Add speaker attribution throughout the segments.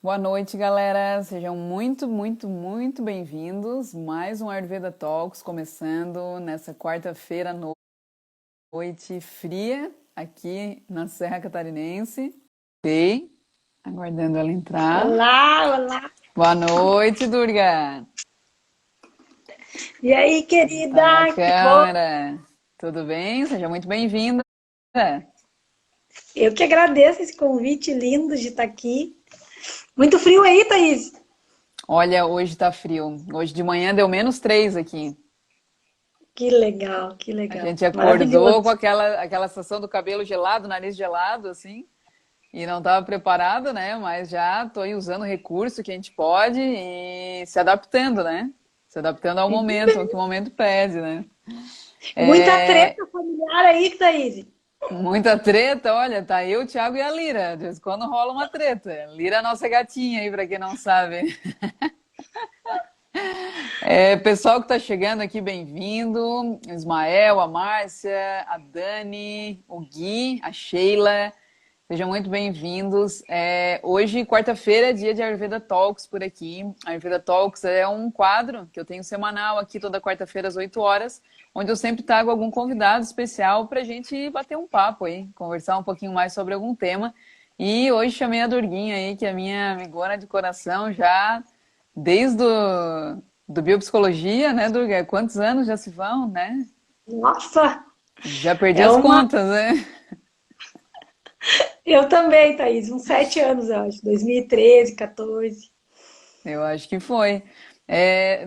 Speaker 1: Boa noite, galera. Sejam muito bem-vindos. Mais um Ayurveda Talks começando nessa quarta-feira à noite fria aqui na Serra Catarinense. Ok, aguardando ela entrar.
Speaker 2: Olá, olá.
Speaker 1: Boa noite, Durga.
Speaker 2: E aí,
Speaker 1: Tá na
Speaker 2: querida? Que bom.
Speaker 1: câmera. Tudo bem? Seja muito bem-vinda.
Speaker 2: Eu que agradeço esse convite lindo de estar aqui. Muito frio aí, Thaís?
Speaker 1: Olha, hoje tá frio. Hoje de manhã deu -3 aqui.
Speaker 2: Que
Speaker 1: A
Speaker 2: legal.
Speaker 1: gente acordou com
Speaker 2: Maravilhoso.
Speaker 1: aquela sensação do cabelo gelado, nariz gelado, assim. E não estava preparado, né? Mas já estou aí usando o recurso que a gente pode e se adaptando, né? Se adaptando ao
Speaker 2: Muito
Speaker 1: momento, ao que o
Speaker 2: bem.
Speaker 1: momento pede, né?
Speaker 2: Muita
Speaker 1: É,
Speaker 2: treta familiar aí, Thaís.
Speaker 1: muita treta, olha, tá eu, o Thiago e a Lira. De vez em quando rola uma treta. Lira é a nossa gatinha aí, para quem não sabe. Pessoal que está chegando aqui, bem-vindo. Ismael, a Márcia, a Dani, o Gui, a Sheila. Sejam muito bem-vindos. Hoje, quarta-feira, é dia de Ayurveda Talks por aqui. Ayurveda Talks é um quadro que eu tenho semanal aqui toda quarta-feira às 8 horas, onde eu sempre trago algum convidado especial para a gente bater um papo aí, conversar um pouquinho mais sobre algum tema. E hoje chamei a Durguinha aí, que é a minha amigona de coração, já desde do Biopsicologia, né, Durga? Quantos anos já se vão, né?
Speaker 2: Nossa,
Speaker 1: Já perdi
Speaker 2: é
Speaker 1: as
Speaker 2: uma.
Speaker 1: contas, né?
Speaker 2: Eu também, Thaís, uns 7 anos, eu acho. 2013, 14.
Speaker 1: Eu acho que foi.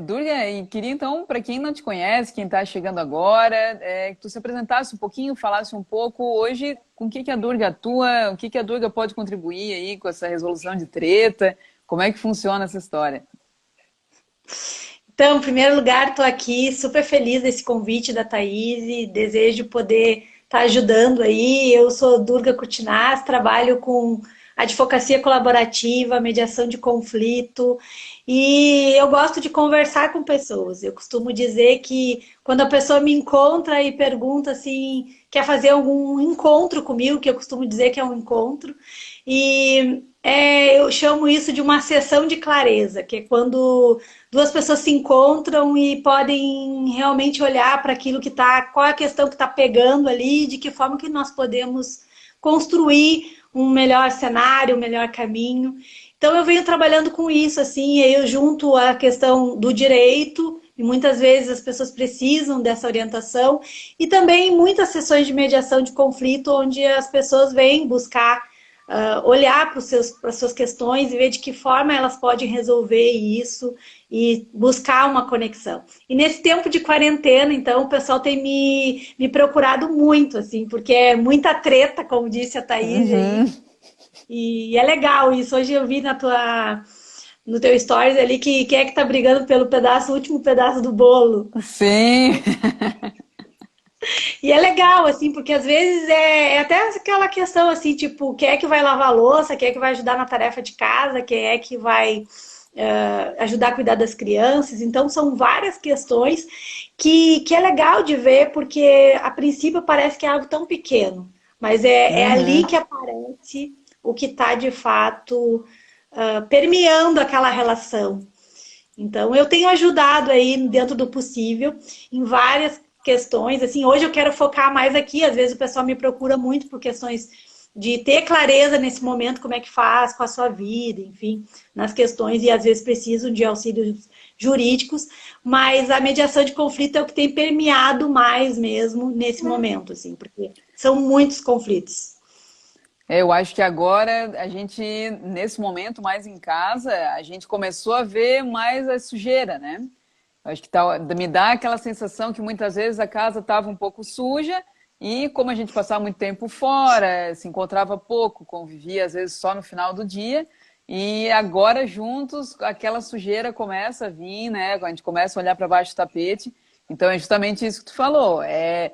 Speaker 1: Durga, e queria então, para quem não te conhece, quem está chegando agora, que tu se apresentasse um pouquinho, falasse um pouco hoje com o que a Durga atua, o que a Durga pode contribuir aí com essa resolução de treta, como é que funciona essa história?
Speaker 2: Então, em primeiro lugar, estou aqui super feliz desse convite da Thaís e desejo poder estar ajudando aí. Eu sou Durga Kutinaz, trabalho com advocacia colaborativa, mediação de conflito e eu gosto de conversar com pessoas. Eu costumo dizer que quando a pessoa me encontra e pergunta assim, quer fazer algum encontro comigo, que eu costumo dizer que é um encontro, eu chamo isso de uma sessão de clareza, que é quando duas pessoas se encontram e podem realmente olhar para aquilo que está, qual é a questão que está pegando ali, de que forma que nós podemos construir um melhor cenário, um melhor caminho. Então eu venho trabalhando com isso, assim, eu junto a questão do direito, e muitas vezes as pessoas precisam dessa orientação, e também muitas sessões de mediação de conflito, onde as pessoas vêm buscar olhar para as suas questões e ver de que forma elas podem resolver isso e buscar uma conexão. E nesse tempo de quarentena, então, o pessoal tem me procurado muito, assim, porque é muita treta, como disse a Thaís
Speaker 1: Uhum,
Speaker 2: aí, e é legal isso. Hoje eu vi no teu stories ali que quem é que tá brigando pelo pedaço, o último pedaço do bolo.
Speaker 1: sim.
Speaker 2: E é legal, assim, porque às vezes é até aquela questão assim, tipo, quem é que vai lavar a louça, quem é que vai ajudar na tarefa de casa, quem é que vai ajudar a cuidar das crianças. Então, são várias questões que é legal de ver, porque a princípio parece que é algo tão pequeno, mas é ali
Speaker 1: Uhum.
Speaker 2: que aparece o que está de fato permeando aquela relação. Então, eu tenho ajudado aí dentro do possível em várias questões. Assim, hoje eu quero focar mais aqui. Às vezes o pessoal me procura muito por questões de ter clareza nesse momento, como é que faz com a sua vida, enfim, nas questões, e às vezes precisam de auxílios jurídicos, mas a mediação de conflito é o que tem permeado mais mesmo nesse momento, assim, porque são muitos conflitos.
Speaker 1: Eu acho que agora a gente, nesse momento mais em casa, a gente começou a ver mais a sujeira, né? Eu acho que me dá aquela sensação que muitas vezes a casa estava um pouco suja e como a gente passava muito tempo fora, se encontrava pouco, convivia às vezes só no final do dia, e agora juntos aquela sujeira começa a vir, né? A gente começa a olhar para baixo do tapete. Então é justamente isso que tu falou. É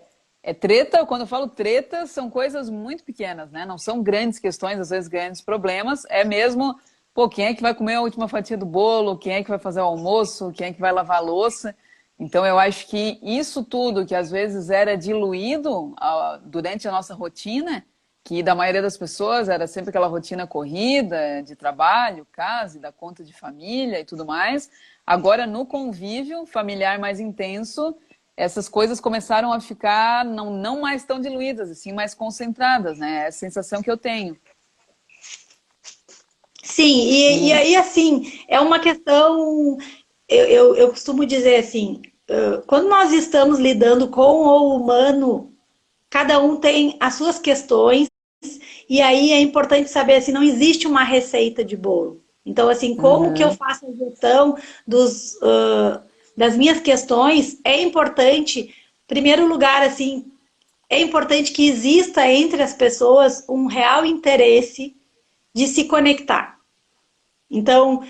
Speaker 1: treta, quando eu falo treta, são coisas muito pequenas, né? Não são grandes questões, às vezes grandes problemas. É mesmo, pô, quem é que vai comer a última fatia do bolo? Quem é que vai fazer o almoço? Quem é que vai lavar a louça? Então, eu acho que isso tudo, que às vezes era diluído durante a nossa rotina, que da maioria das pessoas era sempre aquela rotina corrida de trabalho, casa, e da conta de família e tudo mais. Agora, no convívio familiar mais intenso, essas coisas começaram a ficar não mais tão diluídas, assim, mais concentradas, né? É a sensação que eu tenho.
Speaker 2: Sim, e
Speaker 1: E,
Speaker 2: aí, assim, é uma questão. Eu costumo dizer assim: quando nós estamos lidando com o humano, cada um tem as suas questões, e aí é importante saber assim: não existe uma receita de bolo. Então, assim, como que eu
Speaker 1: uhum,
Speaker 2: faço a gestão das minhas questões? É importante, em primeiro lugar, assim, é importante que exista entre as pessoas um real interesse de se conectar. Então,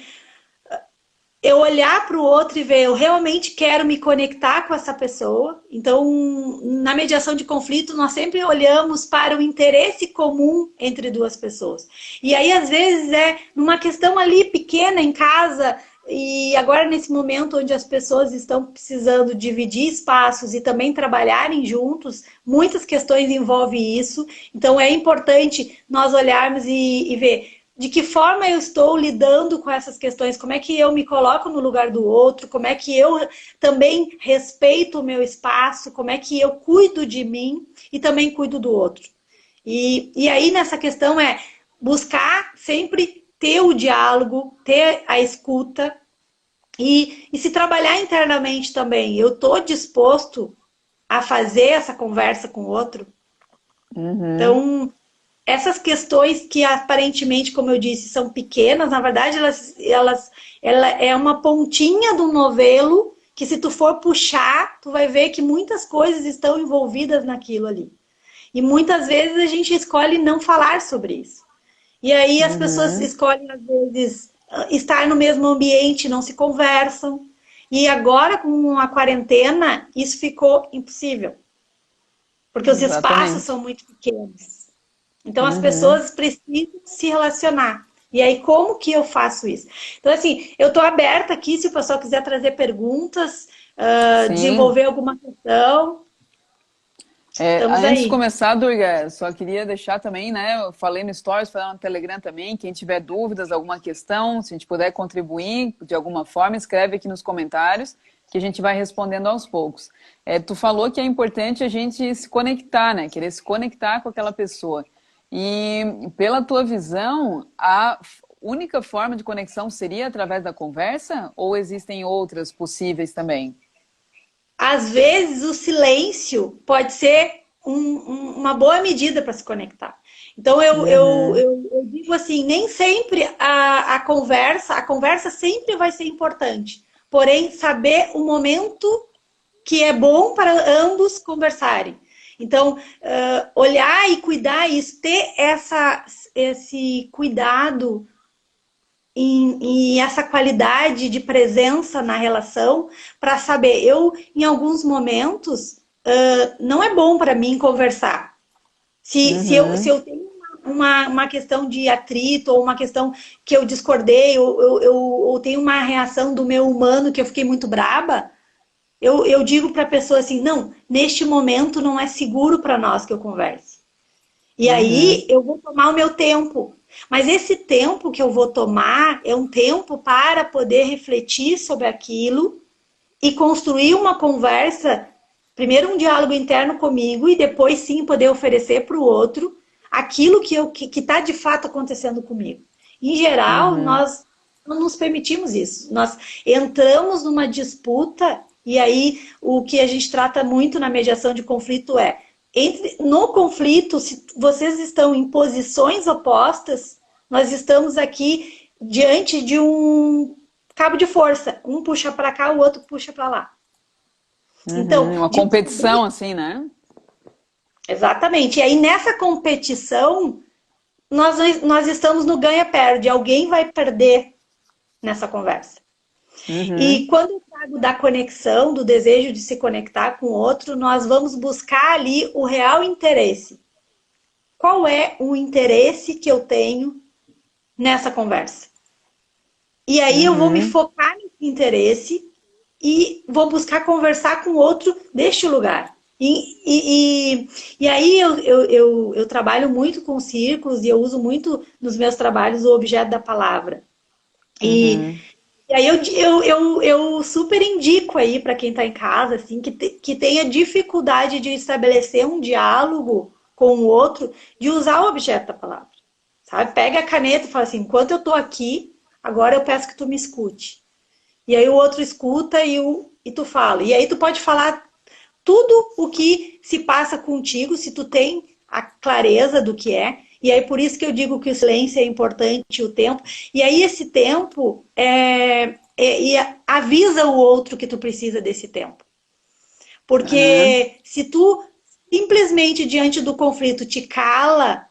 Speaker 2: eu olhar para o outro e ver, eu realmente quero me conectar com essa pessoa. Então, na mediação de conflito, nós sempre olhamos para o interesse comum entre duas pessoas. E aí, às vezes, é numa questão ali pequena em casa, e agora nesse momento onde as pessoas estão precisando dividir espaços e também trabalharem juntos, muitas questões envolvem isso. Então, é importante nós olharmos e ver de que forma eu estou lidando com essas questões, como é que eu me coloco no lugar do outro, como é que eu também respeito o meu espaço, como é que eu cuido de mim e também cuido do outro. E aí nessa questão é buscar sempre ter o diálogo, ter a escuta e se trabalhar internamente também. Eu estou disposto a fazer essa conversa com o outro.
Speaker 1: uhum,
Speaker 2: Então, essas questões que aparentemente, como eu disse, são pequenas, na verdade, ela é uma pontinha do novelo que se tu for puxar, tu vai ver que muitas coisas estão envolvidas naquilo ali. E muitas vezes a gente escolhe não falar sobre isso. E aí as pessoas
Speaker 1: uhum.
Speaker 2: escolhem, às vezes, estar no mesmo ambiente, não se conversam. E agora, com a quarentena, isso ficou impossível, porque os espaços
Speaker 1: Exatamente.
Speaker 2: são muito pequenos. Então as
Speaker 1: Uhum.
Speaker 2: pessoas precisam se relacionar. E aí, como que eu faço isso? Então, assim, eu estou aberta aqui, se o pessoal quiser trazer perguntas,
Speaker 1: Sim.
Speaker 2: desenvolver alguma questão,
Speaker 1: É,
Speaker 2: estamos
Speaker 1: antes de
Speaker 2: aí.
Speaker 1: começar, Durga, só queria deixar também, né? Eu falei no Stories, falei no Telegram também. Quem tiver dúvidas, alguma questão, se a gente puder contribuir de alguma forma, escreve aqui nos comentários que a gente vai respondendo aos poucos. É, tu falou que é importante a gente se conectar, né? Querer se conectar com aquela pessoa. E pela tua visão, a única forma de conexão seria através da conversa ou existem outras possíveis também?
Speaker 2: Às vezes, o silêncio pode ser uma boa medida para se conectar. Então,
Speaker 1: Uhum,
Speaker 2: eu digo assim, nem sempre a conversa sempre vai ser importante. Porém, saber o momento que é bom para ambos conversarem. Então, olhar e cuidar isso, ter esse cuidado e essa qualidade de presença na relação para saber, em alguns momentos, não é bom para mim conversar. Se
Speaker 1: uhum,
Speaker 2: eu tenho uma questão de atrito ou uma questão que eu discordei ou tenho uma reação do meu humano que eu fiquei muito braba, eu digo para a pessoa assim, não, neste momento não é seguro para nós que eu converse. E aí
Speaker 1: uhum,
Speaker 2: eu vou tomar o meu tempo. Mas esse tempo que eu vou tomar é um tempo para poder refletir sobre aquilo e construir uma conversa, primeiro um diálogo interno comigo e depois sim poder oferecer para o outro aquilo que está de fato acontecendo comigo. Em geral,
Speaker 1: uhum.
Speaker 2: nós não nos permitimos isso. Nós entramos numa disputa e aí o que a gente trata muito na mediação de conflito é no conflito, se vocês estão em posições opostas, nós estamos aqui diante de um cabo de força. Um puxa para cá, o outro puxa para lá. Então,
Speaker 1: Uhum, uma
Speaker 2: de
Speaker 1: competição,
Speaker 2: saber
Speaker 1: assim, né?
Speaker 2: exatamente. E aí, nessa competição, nós estamos no ganha-perde. Alguém vai perder nessa conversa. E
Speaker 1: Uhum,
Speaker 2: quando eu trago da conexão, do desejo de se conectar com o outro, nós vamos buscar ali o real interesse. Qual é o interesse que eu tenho nessa conversa? E aí eu vou me
Speaker 1: uhum,
Speaker 2: focar nesse interesse e vou buscar conversar com o outro deste lugar. E aí eu trabalho muito com círculos e eu uso muito nos meus trabalhos o objeto da palavra. E,
Speaker 1: Uhum.
Speaker 2: e aí eu super indico aí para quem está em casa, assim, que tenha dificuldade de estabelecer um diálogo com o outro, de usar o objeto da palavra. Sabe? Pega a caneta e fala assim, enquanto eu estou aqui, agora eu peço que tu me escute. E aí o outro escuta e tu fala. E aí tu pode falar tudo o que se passa contigo, se tu tem a clareza do que é. E aí por isso que eu digo que o silêncio é importante, o tempo. E aí esse tempo avisa o outro que tu precisa desse tempo.
Speaker 1: Aham.
Speaker 2: Porque se tu simplesmente diante do conflito te cala,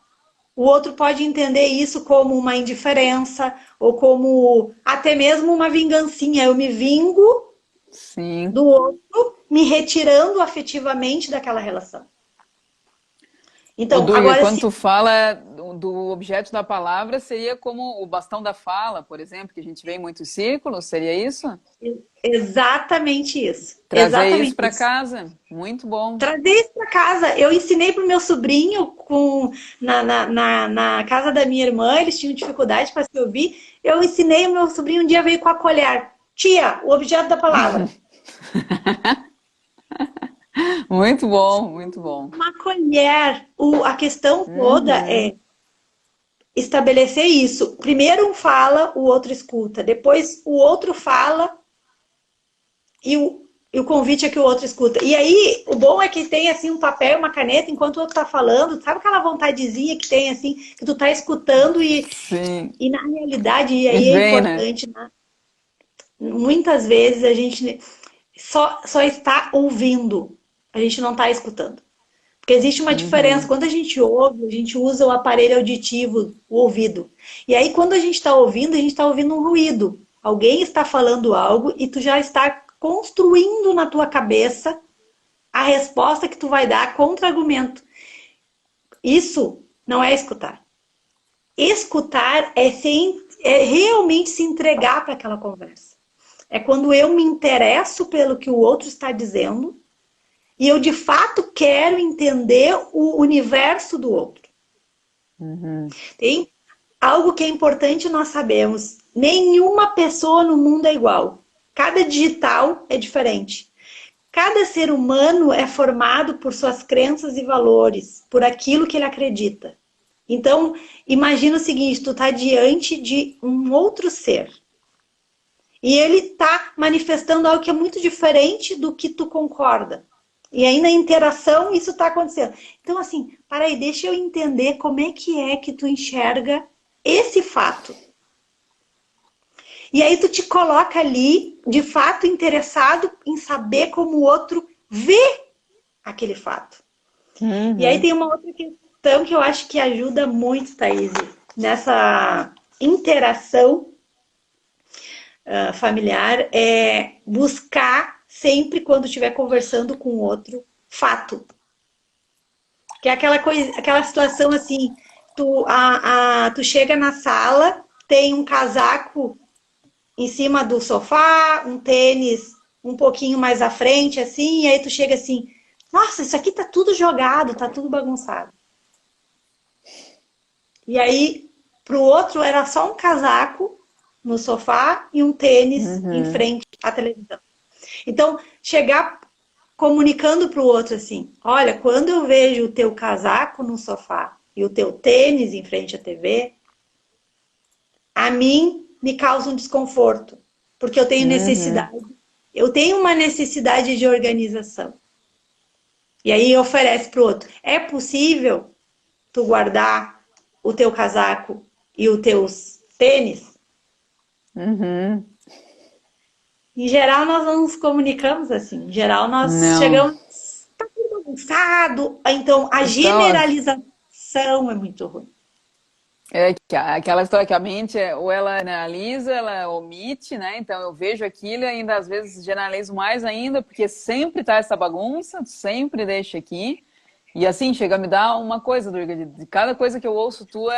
Speaker 2: o outro pode entender isso como uma indiferença ou como até mesmo uma vingancinha. Eu me vingo
Speaker 1: Sim.
Speaker 2: do outro, me retirando afetivamente daquela relação.
Speaker 1: Ô,
Speaker 2: Então,
Speaker 1: Durga,
Speaker 2: agora
Speaker 1: quando
Speaker 2: se
Speaker 1: tu fala do objeto da palavra, seria como o bastão da fala, por exemplo, que a gente vê em muitos círculos, seria isso?
Speaker 2: exatamente isso.
Speaker 1: Trazer isso
Speaker 2: Exatamente
Speaker 1: para
Speaker 2: isso.
Speaker 1: casa. Muito bom.
Speaker 2: Trazer isso para casa. Eu ensinei para o meu sobrinho na casa da minha irmã, eles tinham dificuldade para se ouvir. Eu ensinei o meu sobrinho um dia veio com a colher. Tia, o objeto da palavra.
Speaker 1: Muito bom, muito bom.
Speaker 2: Uma colher. A questão toda
Speaker 1: Uhum.
Speaker 2: é estabelecer isso. Primeiro um fala, o outro escuta. Depois o outro fala e o convite é que o outro escuta. E aí, o bom é que tem assim um papel, uma caneta, enquanto o outro tá falando, sabe aquela vontadezinha que tem assim, que tu tá escutando
Speaker 1: Sim.
Speaker 2: e na realidade, e
Speaker 1: E
Speaker 2: aí é
Speaker 1: vem, né?
Speaker 2: importante, né? Muitas vezes a gente só está ouvindo, a gente não está escutando. Porque existe uma diferença.
Speaker 1: Uhum.
Speaker 2: Quando a gente ouve, a gente usa o aparelho auditivo, o ouvido. E aí, quando a gente está ouvindo, a gente está ouvindo um ruído. Alguém está falando algo e tu já está construindo na tua cabeça a resposta que tu vai dar contra-argumento. Isso não é escutar. Escutar é realmente se entregar para aquela conversa. É quando eu me interesso pelo que o outro está dizendo e eu de fato quero entender o universo do outro.
Speaker 1: Uhum.
Speaker 2: Tem algo que é importante nós sabemos. Nenhuma pessoa no mundo é igual. Cada digital é diferente. Cada ser humano é formado por suas crenças e valores, por aquilo que ele acredita. Então, imagina o seguinte, tu tá diante de um outro ser. E ele tá manifestando algo que é muito diferente do que tu concorda. E aí na interação isso está acontecendo. Então, assim, para aí, deixa eu entender como é que tu enxerga esse fato. E aí tu te coloca ali, de fato, interessado em saber como o outro vê aquele fato. E aí
Speaker 1: Uhum.
Speaker 2: tem uma outra questão que eu acho que ajuda muito, Thaís, nessa interação familiar, é buscar sempre quando estiver conversando com o outro, fato. Que é aquela coisa, aquela situação assim, tu chega na sala, tem um casaco em cima do sofá, um tênis um pouquinho mais à frente, assim, e aí tu chega assim, nossa, isso aqui tá tudo jogado, tá tudo bagunçado. E aí, pro outro, era só um casaco no sofá e um tênis em
Speaker 1: Uhum.
Speaker 2: frente à televisão. Então, chegar comunicando pro outro assim, olha, quando eu vejo o teu casaco no sofá e o teu tênis em frente à TV, a mim me causa um desconforto, porque
Speaker 1: Uhum.
Speaker 2: eu tenho uma necessidade de organização. E aí oferece para o outro. É possível tu guardar o teu casaco e os teus tênis?
Speaker 1: Uhum.
Speaker 2: Em geral, nós não nos comunicamos assim. Em geral, nós
Speaker 1: Não.
Speaker 2: chegamos, tá tudo bagunçado. Então, a
Speaker 1: Então,
Speaker 2: generalização é muito ruim.
Speaker 1: é aquela história que a mente, ou ela analisa, ela omite, né? Então eu vejo aquilo e ainda às vezes generalizo mais ainda, porque sempre tá essa bagunça, sempre deixa aqui. E assim, chega a me dar uma coisa, Durga, de cada coisa que eu ouço tua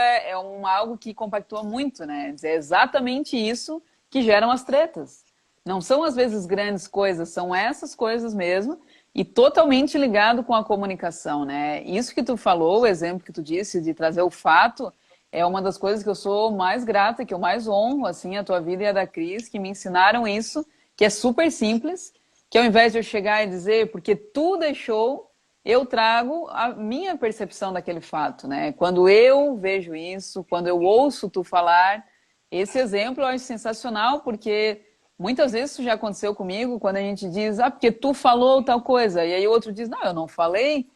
Speaker 1: algo que compactua muito, né? É exatamente isso que geram as tretas. Não são às vezes grandes coisas, são essas coisas mesmo e totalmente ligado com a comunicação, né? Isso que tu falou, o exemplo que tu disse de trazer o fato, é uma das coisas que eu sou mais grata, que eu mais honro, assim, a tua vida e a da Cris, que me ensinaram isso, que é super simples, que ao invés de eu chegar e dizer, porque tu deixou, eu trago a minha percepção daquele fato, né? Quando eu vejo isso, quando eu ouço tu falar, esse exemplo eu acho sensacional, porque muitas vezes isso já aconteceu comigo, quando a gente diz, ah, porque tu falou tal coisa, e aí o outro diz, não, eu não falei.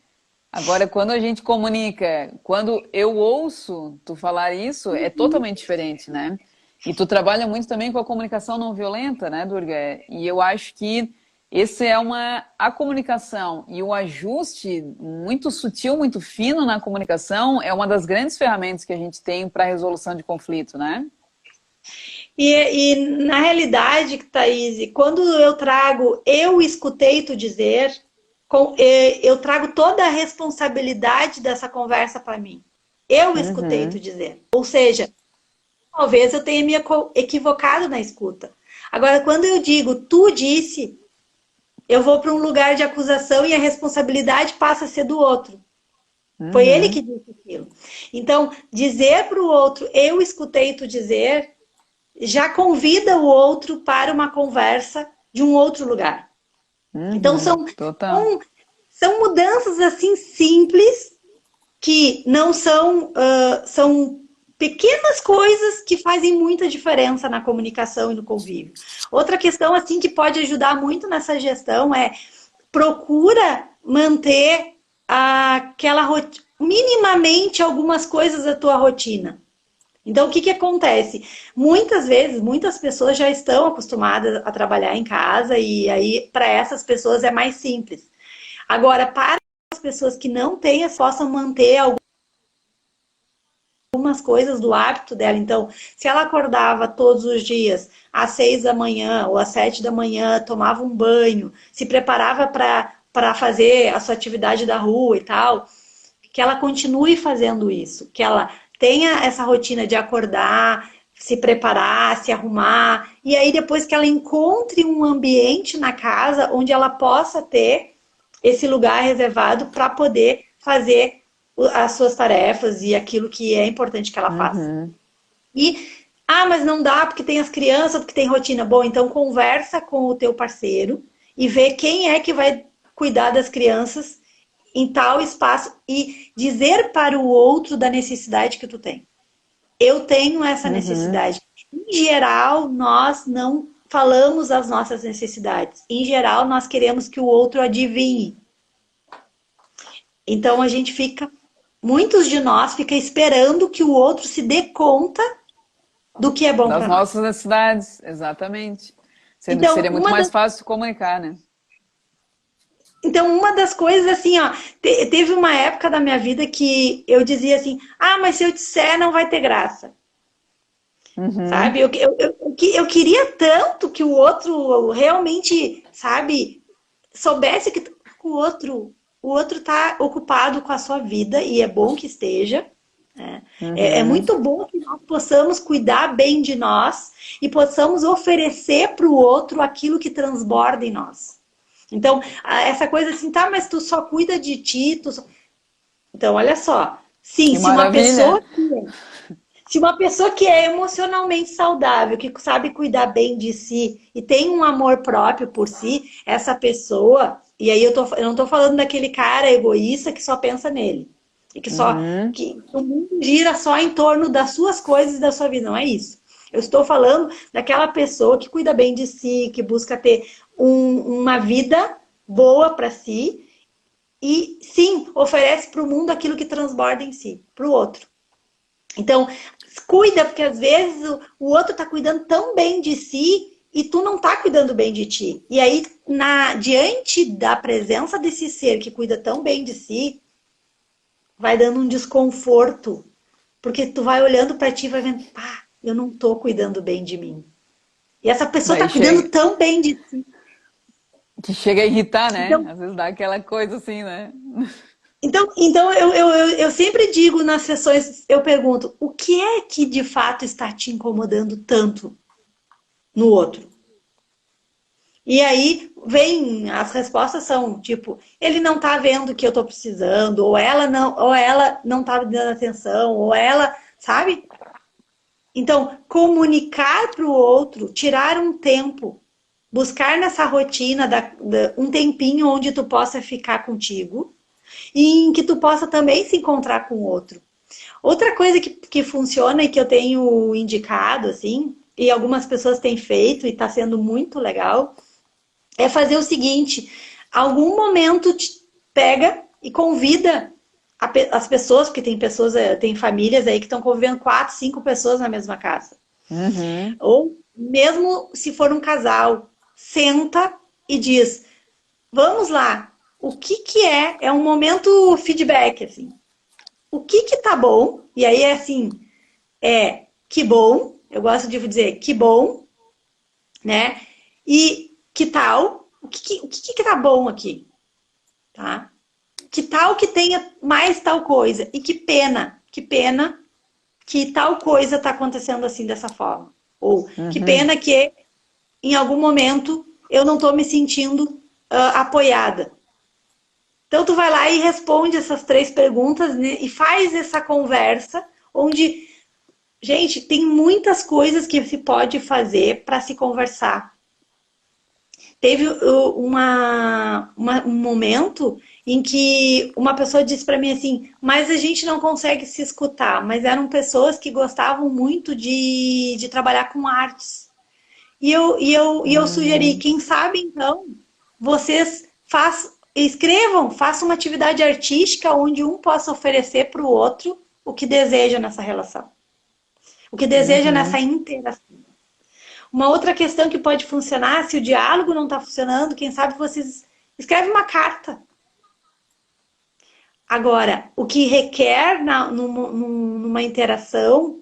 Speaker 1: Agora, quando a gente comunica, quando eu ouço tu falar isso, é totalmente diferente, né? E tu trabalha muito também com a comunicação não violenta, né, Durga? E eu acho que esse é a comunicação e o ajuste muito sutil, muito fino na comunicação é uma das grandes ferramentas que a gente tem para a resolução de conflito, né?
Speaker 2: E na realidade, Thaís, quando eu trago eu escutei tu dizer, eu trago toda a responsabilidade dessa conversa para mim. Eu escutei tu
Speaker 1: Uhum.
Speaker 2: dizer. Ou seja, talvez eu tenha me equivocado na escuta. Agora, quando eu digo tu disse, eu vou para um lugar de acusação e a responsabilidade passa a ser do outro. Foi ele que
Speaker 1: Uhum.
Speaker 2: disse aquilo. Então, dizer para o outro, eu escutei tu dizer, já convida o outro para uma conversa de um outro lugar. Então,
Speaker 1: Uhum. Total.
Speaker 2: são mudanças assim simples que não são, são pequenas coisas que fazem muita diferença na comunicação e no convívio. Outra questão assim que pode ajudar muito nessa gestão é procura manter aquela rotina, minimamente algumas coisas da tua rotina. Então, o que que acontece? Muitas vezes, muitas pessoas já estão acostumadas a trabalhar em casa e aí, para essas pessoas, é mais simples. Agora, para as pessoas que não têm, possam manter algumas coisas do hábito dela. Então, se ela acordava todos os dias às 6 da manhã ou às 7 da manhã, tomava um banho, se preparava para fazer a sua atividade da rua e tal, que ela continue fazendo isso, que ela tenha essa rotina de acordar, se preparar, se arrumar, e aí depois que ela encontre um ambiente na casa onde ela possa ter esse lugar reservado para poder fazer as suas tarefas e aquilo que é importante que ela faça.
Speaker 1: Uhum.
Speaker 2: E, mas não dá porque tem as crianças, porque tem rotina. Bom, então conversa com o teu parceiro e vê quem é que vai cuidar das crianças em tal espaço e dizer para o outro da necessidade que tu tem. Eu tenho essa
Speaker 1: Uhum.
Speaker 2: necessidade. Em geral, nós não falamos as nossas necessidades. Em geral, nós queremos que o outro adivinhe. Então a gente fica, muitos de nós fica esperando que o outro se dê conta do que é bom
Speaker 1: Das
Speaker 2: para nós.
Speaker 1: nossas necessidades, exatamente. Sendo que
Speaker 2: Então,
Speaker 1: seria muito mais fácil comunicar, né?
Speaker 2: uma das coisas assim, ó, teve uma época da minha vida que eu dizia assim, mas se eu disser não vai ter graça.
Speaker 1: Uhum.
Speaker 2: Sabe? Eu queria tanto que o outro realmente, sabe, soubesse que o outro tá ocupado com a sua vida e é bom que esteja. Né? É
Speaker 1: Uhum.
Speaker 2: muito bom que nós possamos cuidar bem de nós e possamos oferecer para o outro aquilo que transborda em nós. Então, essa coisa assim, tá, mas tu só cuida de ti. Então, olha só. Sim,
Speaker 1: Que maravilha!
Speaker 2: se uma pessoa que é emocionalmente saudável, que sabe cuidar bem de si e tem um amor próprio por si, essa pessoa, e aí eu não tô falando daquele cara egoísta que só pensa nele. E
Speaker 1: Uhum.
Speaker 2: que o mundo gira só em torno das suas coisas e da sua vida, não é isso. Eu estou falando daquela pessoa que cuida bem de si, que busca ter uma vida boa para si e, sim, oferece para o mundo aquilo que transborda em si, para o outro. Então, cuida, porque às vezes o outro tá cuidando tão bem de si e tu não tá cuidando bem de ti. E aí, diante da presença desse ser que cuida tão bem de si, vai dando um desconforto. Porque tu vai olhando para ti e vai vendo, pá, eu não tô cuidando bem de mim. E essa pessoa tá
Speaker 1: Daí
Speaker 2: cuidando
Speaker 1: chega,
Speaker 2: tão bem de si.
Speaker 1: que chega a irritar, né?
Speaker 2: Então,
Speaker 1: Às vezes dá aquela coisa assim, né?
Speaker 2: eu sempre digo nas sessões, eu pergunto, o que é que de fato está te incomodando tanto no outro? E aí vem, as respostas são tipo, ele não tá vendo o que eu tô precisando, ou ela não tá me dando atenção, ou ela, sabe? Então, comunicar para o outro, tirar um tempo, buscar nessa rotina um tempinho onde tu possa ficar contigo e em que tu possa também se encontrar com o outro. Outra coisa que funciona e que eu tenho indicado, assim, e algumas pessoas têm feito e está sendo muito legal, é fazer o seguinte: algum momento te pega e convida as pessoas, porque tem pessoas, tem famílias aí que estão convivendo 4, 5 pessoas na mesma casa.
Speaker 1: Uhum.
Speaker 2: Ou mesmo se for um casal, senta e diz: vamos lá, o que que é um momento feedback, assim. O que que tá bom? E aí é assim, que bom, eu gosto de dizer que bom, né? E que tal? O que tá bom aqui? Tá? Que tal que tenha mais tal coisa? E que pena que tal coisa tá acontecendo assim dessa forma. Ou que
Speaker 1: Uhum.
Speaker 2: pena que em algum momento eu não tô me sentindo apoiada. Então tu vai lá e responde essas 3 perguntas, né, e faz essa conversa onde, gente, tem muitas coisas que se pode fazer para se conversar. Teve um momento em que uma pessoa disse para mim assim, mas a gente não consegue se escutar, mas eram pessoas que gostavam muito de trabalhar com artes. E eu sugeri,
Speaker 1: Uhum.
Speaker 2: quem sabe então, vocês escrevam, façam uma atividade artística onde um possa oferecer para o outro o que deseja nessa relação, o que deseja nessa
Speaker 1: Uhum.
Speaker 2: interação. Uma outra questão que pode funcionar, se o diálogo não está funcionando, quem sabe vocês escrevem uma carta. Agora, o que requer numa interação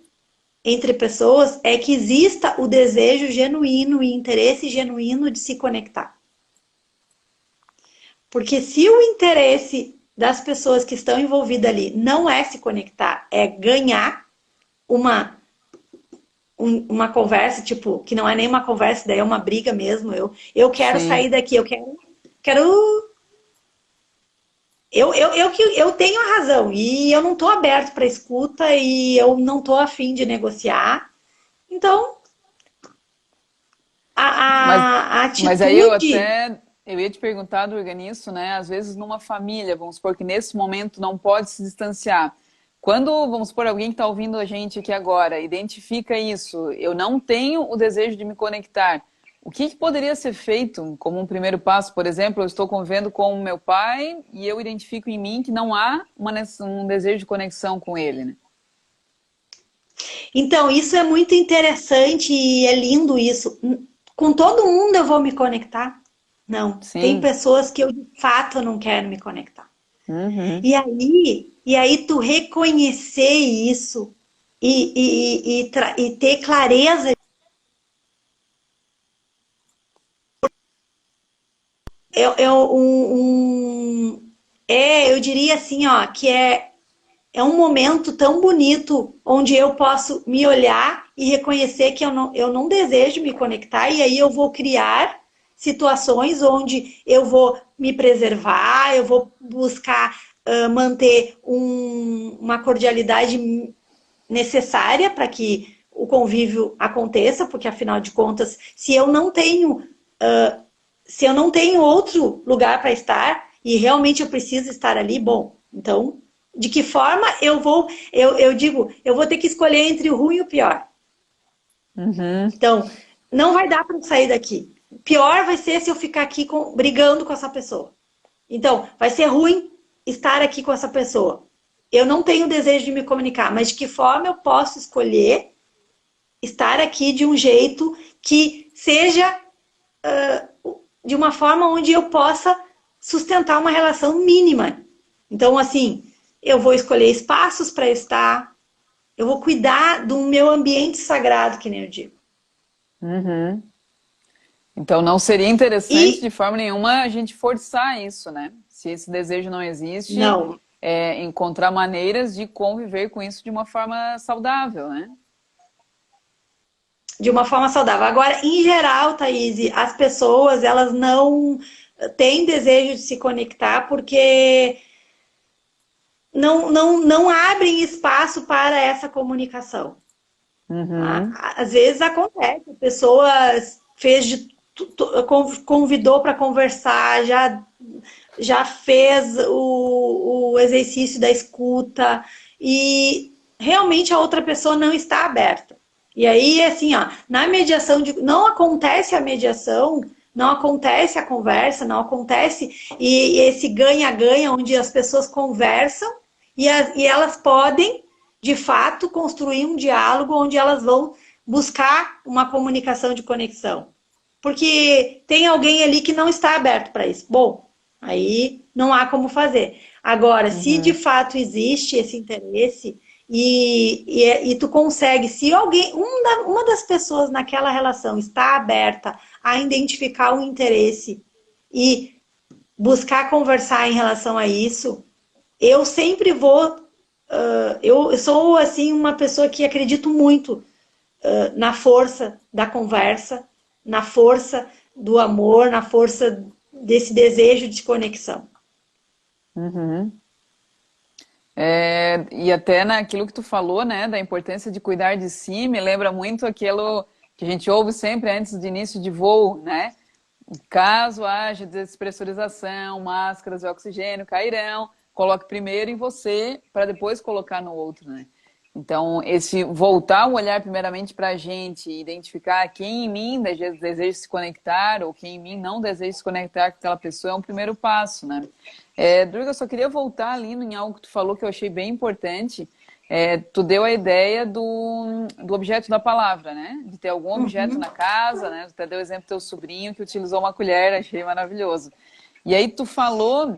Speaker 2: entre pessoas é que exista o desejo genuíno e interesse genuíno de se conectar. Porque se o interesse das pessoas que estão envolvidas ali não é se conectar, é ganhar uma uma conversa, tipo, que não é nem uma conversa, daí é uma briga mesmo. Eu quero
Speaker 1: Sim.
Speaker 2: sair daqui, quero eu tenho a razão e eu não estou aberto para escuta e eu não estou afim de negociar. Então, a,
Speaker 1: Mas,
Speaker 2: a, a
Speaker 1: mas aí eu
Speaker 2: atitude.
Speaker 1: até eu ia te perguntar do organizo, né? Às vezes numa família, vamos supor que nesse momento não pode se distanciar. Quando, vamos supor, alguém que está ouvindo a gente aqui agora identifica isso, eu não tenho o desejo de me conectar. O que, que poderia ser feito como um primeiro passo? Por exemplo, eu estou convivendo com o meu pai e eu identifico em mim que não há um desejo de conexão com ele, né?
Speaker 2: Então, isso é muito interessante e é lindo isso. Com todo mundo eu vou me conectar? Não. Tem
Speaker 1: Sim.
Speaker 2: pessoas que eu de fato não quero me conectar.
Speaker 1: Uhum.
Speaker 2: E aí tu reconhecer isso e ter clareza. Eu diria assim, ó, que é um momento tão bonito onde eu posso me olhar e reconhecer que eu não desejo me conectar, e aí eu vou criar situações onde eu vou me preservar, eu vou buscar manter uma cordialidade necessária para que o convívio aconteça, porque afinal de contas, se eu não tenho outro lugar para estar e realmente eu preciso estar ali, bom, então, de que forma eu digo, eu vou ter que escolher entre o ruim e o pior.
Speaker 1: Uhum.
Speaker 2: Então, não vai dar para sair daqui. Pior vai ser se eu ficar aqui brigando com essa pessoa. Então, vai ser ruim estar aqui com essa pessoa. Eu não tenho desejo de me comunicar, mas de que forma eu posso escolher estar aqui de um jeito que seja de uma forma onde eu possa sustentar uma relação mínima. Então, assim, eu vou escolher espaços para estar, eu vou cuidar do meu ambiente sagrado, que nem eu digo.
Speaker 1: Uhum. Então não seria interessante de
Speaker 2: E
Speaker 1: forma nenhuma a gente forçar isso, né? Se esse desejo não existe,
Speaker 2: não,
Speaker 1: encontrar maneiras de conviver com isso de uma forma saudável, né?
Speaker 2: De uma forma saudável. Agora, em geral, Thaís, as pessoas, elas não têm desejo de se conectar porque não abrem espaço para essa comunicação. Tá?
Speaker 1: Uhum.
Speaker 2: Às vezes acontece, a pessoa fez convidou para conversar, já fez o exercício da escuta e realmente a outra pessoa não está aberta. E aí, assim, ó, na mediação, não acontece a mediação, não acontece a conversa, não acontece e esse ganha-ganha onde as pessoas conversam e elas podem, de fato, construir um diálogo onde elas vão buscar uma comunicação de conexão. Porque tem alguém ali que não está aberto para isso. Bom, aí não há como fazer. Agora, se de
Speaker 1: Uhum.
Speaker 2: fato existe esse interesse e tu consegue, se alguém, uma das pessoas naquela relação está aberta a identificar um interesse e buscar conversar em relação a isso, eu sempre vou. Eu sou assim uma pessoa que acredito muito na força da conversa, na força do amor, na força desse desejo de conexão.
Speaker 1: Uhum. E até naquilo que tu falou, né, da importância de cuidar de si, me lembra muito aquilo que a gente ouve sempre antes do início de voo, né? Caso haja despressurização, máscaras de oxigênio cairão, coloque primeiro em você para depois colocar no outro, né? Então, esse voltar o olhar primeiramente para a gente, identificar quem em mim deseja se conectar ou quem em mim não deseja se conectar com aquela pessoa é um primeiro passo, né? Durga, eu só queria voltar ali em algo que tu falou que eu achei bem importante. Tu deu a ideia do objeto da palavra, né? De ter algum objeto
Speaker 2: Uhum.
Speaker 1: na casa, né? Tu até deu o exemplo do teu sobrinho que utilizou uma colher, achei maravilhoso. E aí tu falou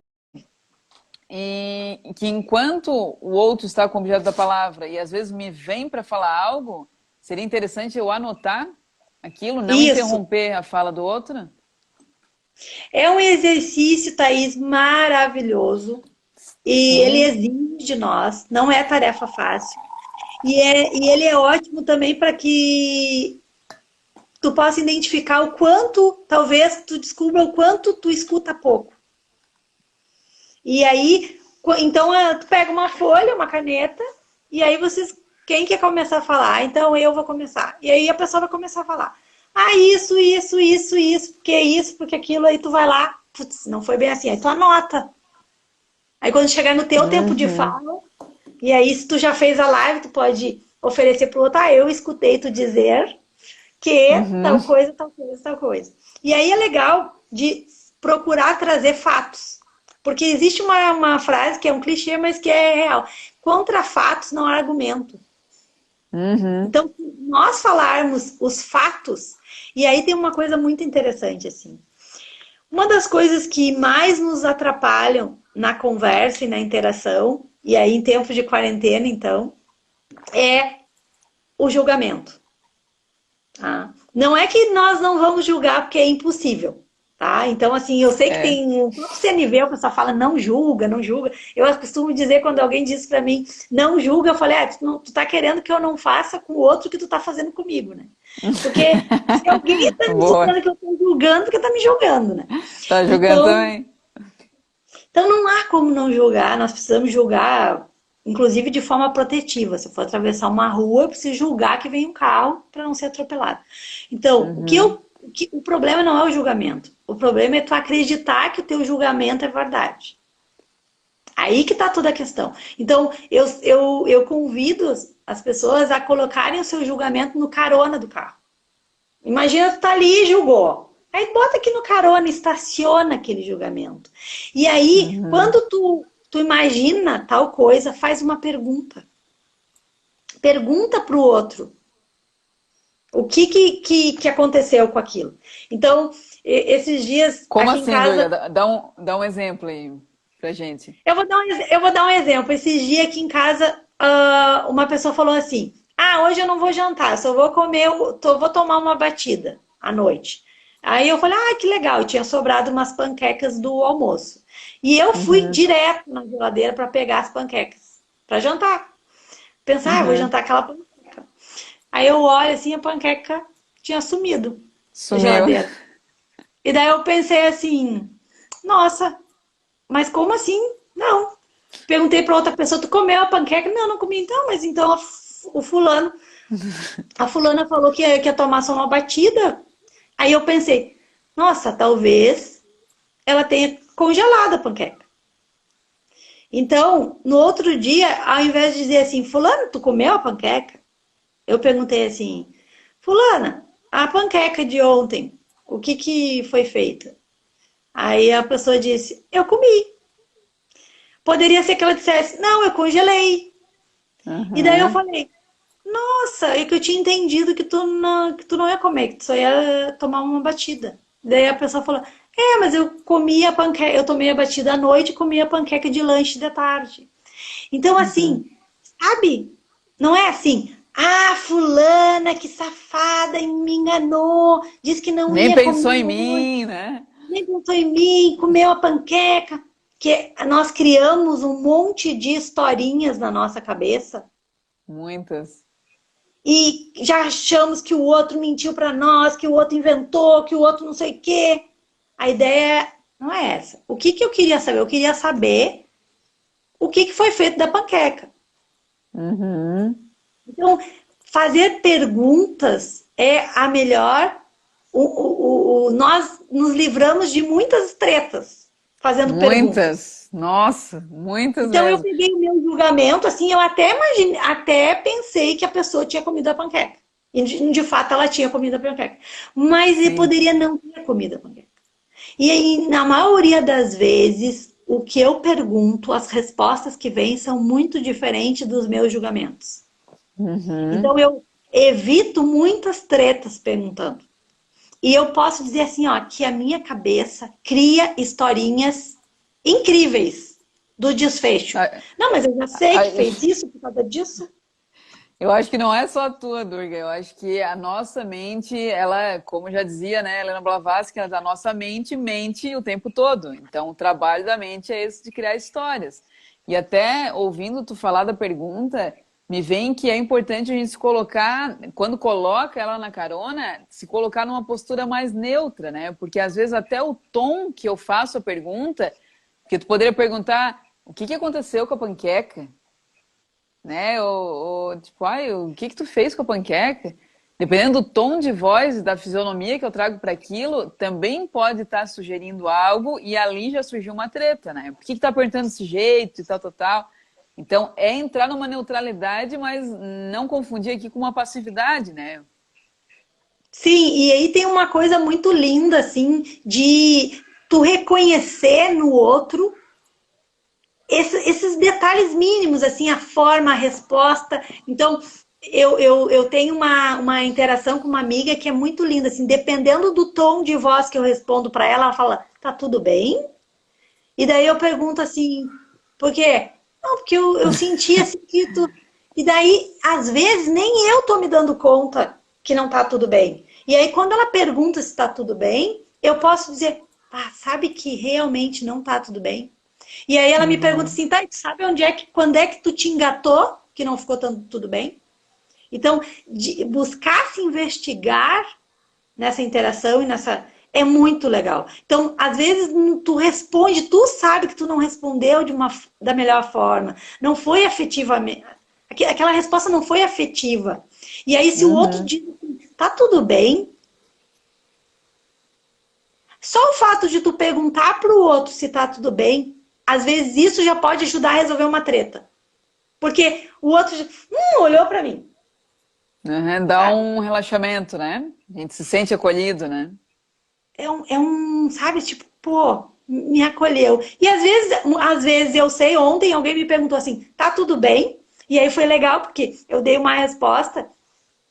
Speaker 1: que enquanto o outro está com o objeto da palavra e às vezes me vem para falar algo, seria interessante eu anotar aquilo, não
Speaker 2: Isso.
Speaker 1: interromper a fala do outro?
Speaker 2: É um exercício, Thaís, maravilhoso. E ele
Speaker 1: Sim.
Speaker 2: exige de nós, não é tarefa fácil. E ele é ótimo também para que tu possa identificar o quanto, talvez tu descubra o quanto tu escuta pouco. E aí, então, tu pega uma folha, uma caneta, e aí vocês, quem quer começar a falar? Então eu vou começar. E aí a pessoa vai começar a falar. Ah, isso, porque isso, porque aquilo, aí tu vai lá, putz, não foi bem assim, aí tu anota. Aí quando chegar no teu tempo de
Speaker 1: Uhum.
Speaker 2: fala, e aí se tu já fez a live, tu pode oferecer pro outro, ah, eu escutei tu dizer que
Speaker 1: Uhum.
Speaker 2: tal coisa, tal coisa, tal coisa. E aí é legal de procurar trazer fatos. Porque existe uma frase que é um clichê, mas que é real. Contra fatos não há argumento.
Speaker 1: Uhum.
Speaker 2: Então, se nós falarmos os fatos, e aí tem uma coisa muito interessante, assim. Uma das coisas que mais nos atrapalham na conversa e na interação, e aí em tempos de quarentena, então, é o julgamento. Tá? Não é que nós não vamos julgar porque é impossível. Tá? Então, assim, eu sei que
Speaker 1: É.
Speaker 2: tem o próprio CNV, o pessoal fala não julga, não julga. Eu costumo dizer quando alguém diz pra mim não julga, eu falei, tu tá querendo que eu não faça com o outro o que tu tá fazendo comigo, né? Porque se alguém tá me
Speaker 1: Boa.
Speaker 2: dizendo que eu tô julgando, porque tá me julgando, né?
Speaker 1: Tá jogando
Speaker 2: Então,
Speaker 1: também?
Speaker 2: então não há como não julgar, nós precisamos julgar, inclusive de forma protetiva. Se eu for atravessar uma rua, eu preciso julgar que vem um carro para não ser atropelado. Então,
Speaker 1: Uhum.
Speaker 2: o problema não é o julgamento. O problema é tu acreditar que o teu julgamento é verdade. Aí que tá toda a questão. Então, eu convido as pessoas a colocarem o seu julgamento no carona do carro. Imagina tu tá ali e julgou. Aí bota aqui no carona, estaciona aquele julgamento. E aí,
Speaker 1: Uhum.
Speaker 2: quando tu imagina tal coisa, faz uma pergunta. Pergunta pro outro o que aconteceu com aquilo. Então, esses dias
Speaker 1: Como
Speaker 2: aqui em
Speaker 1: assim,
Speaker 2: casa,
Speaker 1: Durga? Dá um exemplo aí pra gente.
Speaker 2: eu vou dar um exemplo. Esses dias aqui em casa, uma pessoa falou assim: ah, hoje eu não vou jantar, eu só vou comer, vou tomar uma batida à noite. Aí eu falei, ah, que legal, e tinha sobrado umas panquecas do almoço. E eu fui
Speaker 1: Uhum.
Speaker 2: direto na geladeira para pegar as panquecas, para jantar. Pensar, ah, eu vou
Speaker 1: Uhum.
Speaker 2: jantar aquela panqueca. Aí eu olho assim, a panqueca tinha sumido da
Speaker 1: Sumiu.
Speaker 2: geladeira. E daí eu pensei assim, nossa, mas como assim? Não. Perguntei para outra pessoa, tu comeu a panqueca? Não, não comi. Então, mas então o fulano, a fulana falou que ia tomar só uma batida. Aí eu pensei, nossa, talvez ela tenha congelado a panqueca. Então, no outro dia, ao invés de dizer assim, fulano, tu comeu a panqueca? Eu perguntei assim, fulana, a panqueca de ontem, o que que foi feito? Aí a pessoa disse, eu comi. Poderia ser que ela dissesse, não, eu congelei. E daí eu
Speaker 1: Aham.
Speaker 2: falei, nossa, é que eu tinha entendido que tu não ia comer, que tu só ia tomar uma batida. Daí a pessoa falou, mas eu comi a panqueca, eu tomei a batida à noite e comi a panqueca de lanche de tarde. Então,
Speaker 1: Uhum.
Speaker 2: assim, sabe? Não é assim, ah, fulana, que safada, me enganou, disse que não
Speaker 1: Nem
Speaker 2: ia
Speaker 1: pensou em
Speaker 2: comer hoje,
Speaker 1: mim, né?
Speaker 2: nem pensou em mim, comeu a panqueca. Que nós criamos um monte de historinhas na nossa cabeça
Speaker 1: Muitas.
Speaker 2: e já achamos que o outro mentiu para nós, que o outro inventou, que o outro não sei o quê. A ideia não é essa. O que que eu queria saber? Eu queria saber o que que foi feito da panqueca.
Speaker 1: Uhum.
Speaker 2: Então, fazer perguntas é a melhor. Nós nos livramos de muitas tretas fazendo perguntas.
Speaker 1: Muitas. Nossa, muitas
Speaker 2: Então eu
Speaker 1: mesmo.
Speaker 2: peguei o meu julgamento, assim, eu até imaginei, até pensei que a pessoa tinha comido a panqueca. E de fato ela tinha comido a panqueca. Mas ele
Speaker 1: Sim.
Speaker 2: poderia não ter comido a panqueca. E aí, na maioria das vezes, o que eu pergunto, as respostas que vêm são muito diferentes dos meus julgamentos. Então
Speaker 1: Uhum.
Speaker 2: eu evito muitas tretas perguntando. E eu posso dizer assim, ó, que a minha cabeça cria historinhas incríveis do desfecho.
Speaker 1: Ah,
Speaker 2: Não, mas eu já sei
Speaker 1: ah,
Speaker 2: que fez isso por causa disso.
Speaker 1: eu acho que não é só a tua, Durga. Eu acho que a nossa mente, ela, como já dizia, né, Helena Blavatsky, a nossa mente mente o tempo todo. Então, o trabalho da mente é esse de criar histórias. E até ouvindo tu falar da pergunta, me vem que é importante a gente se colocar, quando coloca ela na carona, se colocar numa postura mais neutra, né? Porque às vezes até o tom que eu faço a pergunta, porque tu poderia perguntar o que que aconteceu com a panqueca? Né? Ou, tipo, ai, o que que tu fez com a panqueca? Dependendo do tom de voz e da fisionomia que eu trago para aquilo, também pode estar sugerindo algo e ali já surgiu uma treta, né? Por que que tá perguntando desse jeito e tal, tal, tal? Então, é entrar numa neutralidade, mas não confundir aqui com uma passividade, né?
Speaker 2: Sim, e aí tem uma coisa muito linda, assim, de tu reconhecer no outro esses detalhes mínimos, assim, a forma, a resposta. Então, eu tenho uma interação com uma amiga que é muito linda, assim, dependendo do tom de voz que eu respondo para ela, ela fala, tá tudo bem? E daí eu pergunto assim, por quê? Não, porque eu senti assim que tu... E daí, às vezes, nem eu tô me dando conta que não tá tudo bem. E aí, quando ela pergunta se tá tudo bem, eu posso dizer, ah, sabe que realmente não tá tudo bem? E aí ela me pergunta
Speaker 1: Uhum.
Speaker 2: assim, tá, tu sabe onde é que, quando é que tu te engatou que não ficou tudo bem? Então, buscar se investigar nessa interação e nessa é muito legal. Então, às vezes tu responde, tu sabe que tu não respondeu da melhor forma, não foi afetivamente, aquela resposta não foi afetiva. E aí se o outro
Speaker 1: Uhum.
Speaker 2: diz, tá tudo bem, só o fato de tu perguntar pro outro se tá tudo bem, às vezes isso já pode ajudar a resolver uma treta. Porque o outro olhou para mim,
Speaker 1: Uhum. Dá
Speaker 2: sabe?
Speaker 1: um relaxamento, né? A gente se sente acolhido, né?
Speaker 2: Sabe, tipo, pô, me acolheu. E às vezes eu sei, ontem alguém me perguntou assim, tá tudo bem? E aí foi legal, porque eu dei uma resposta,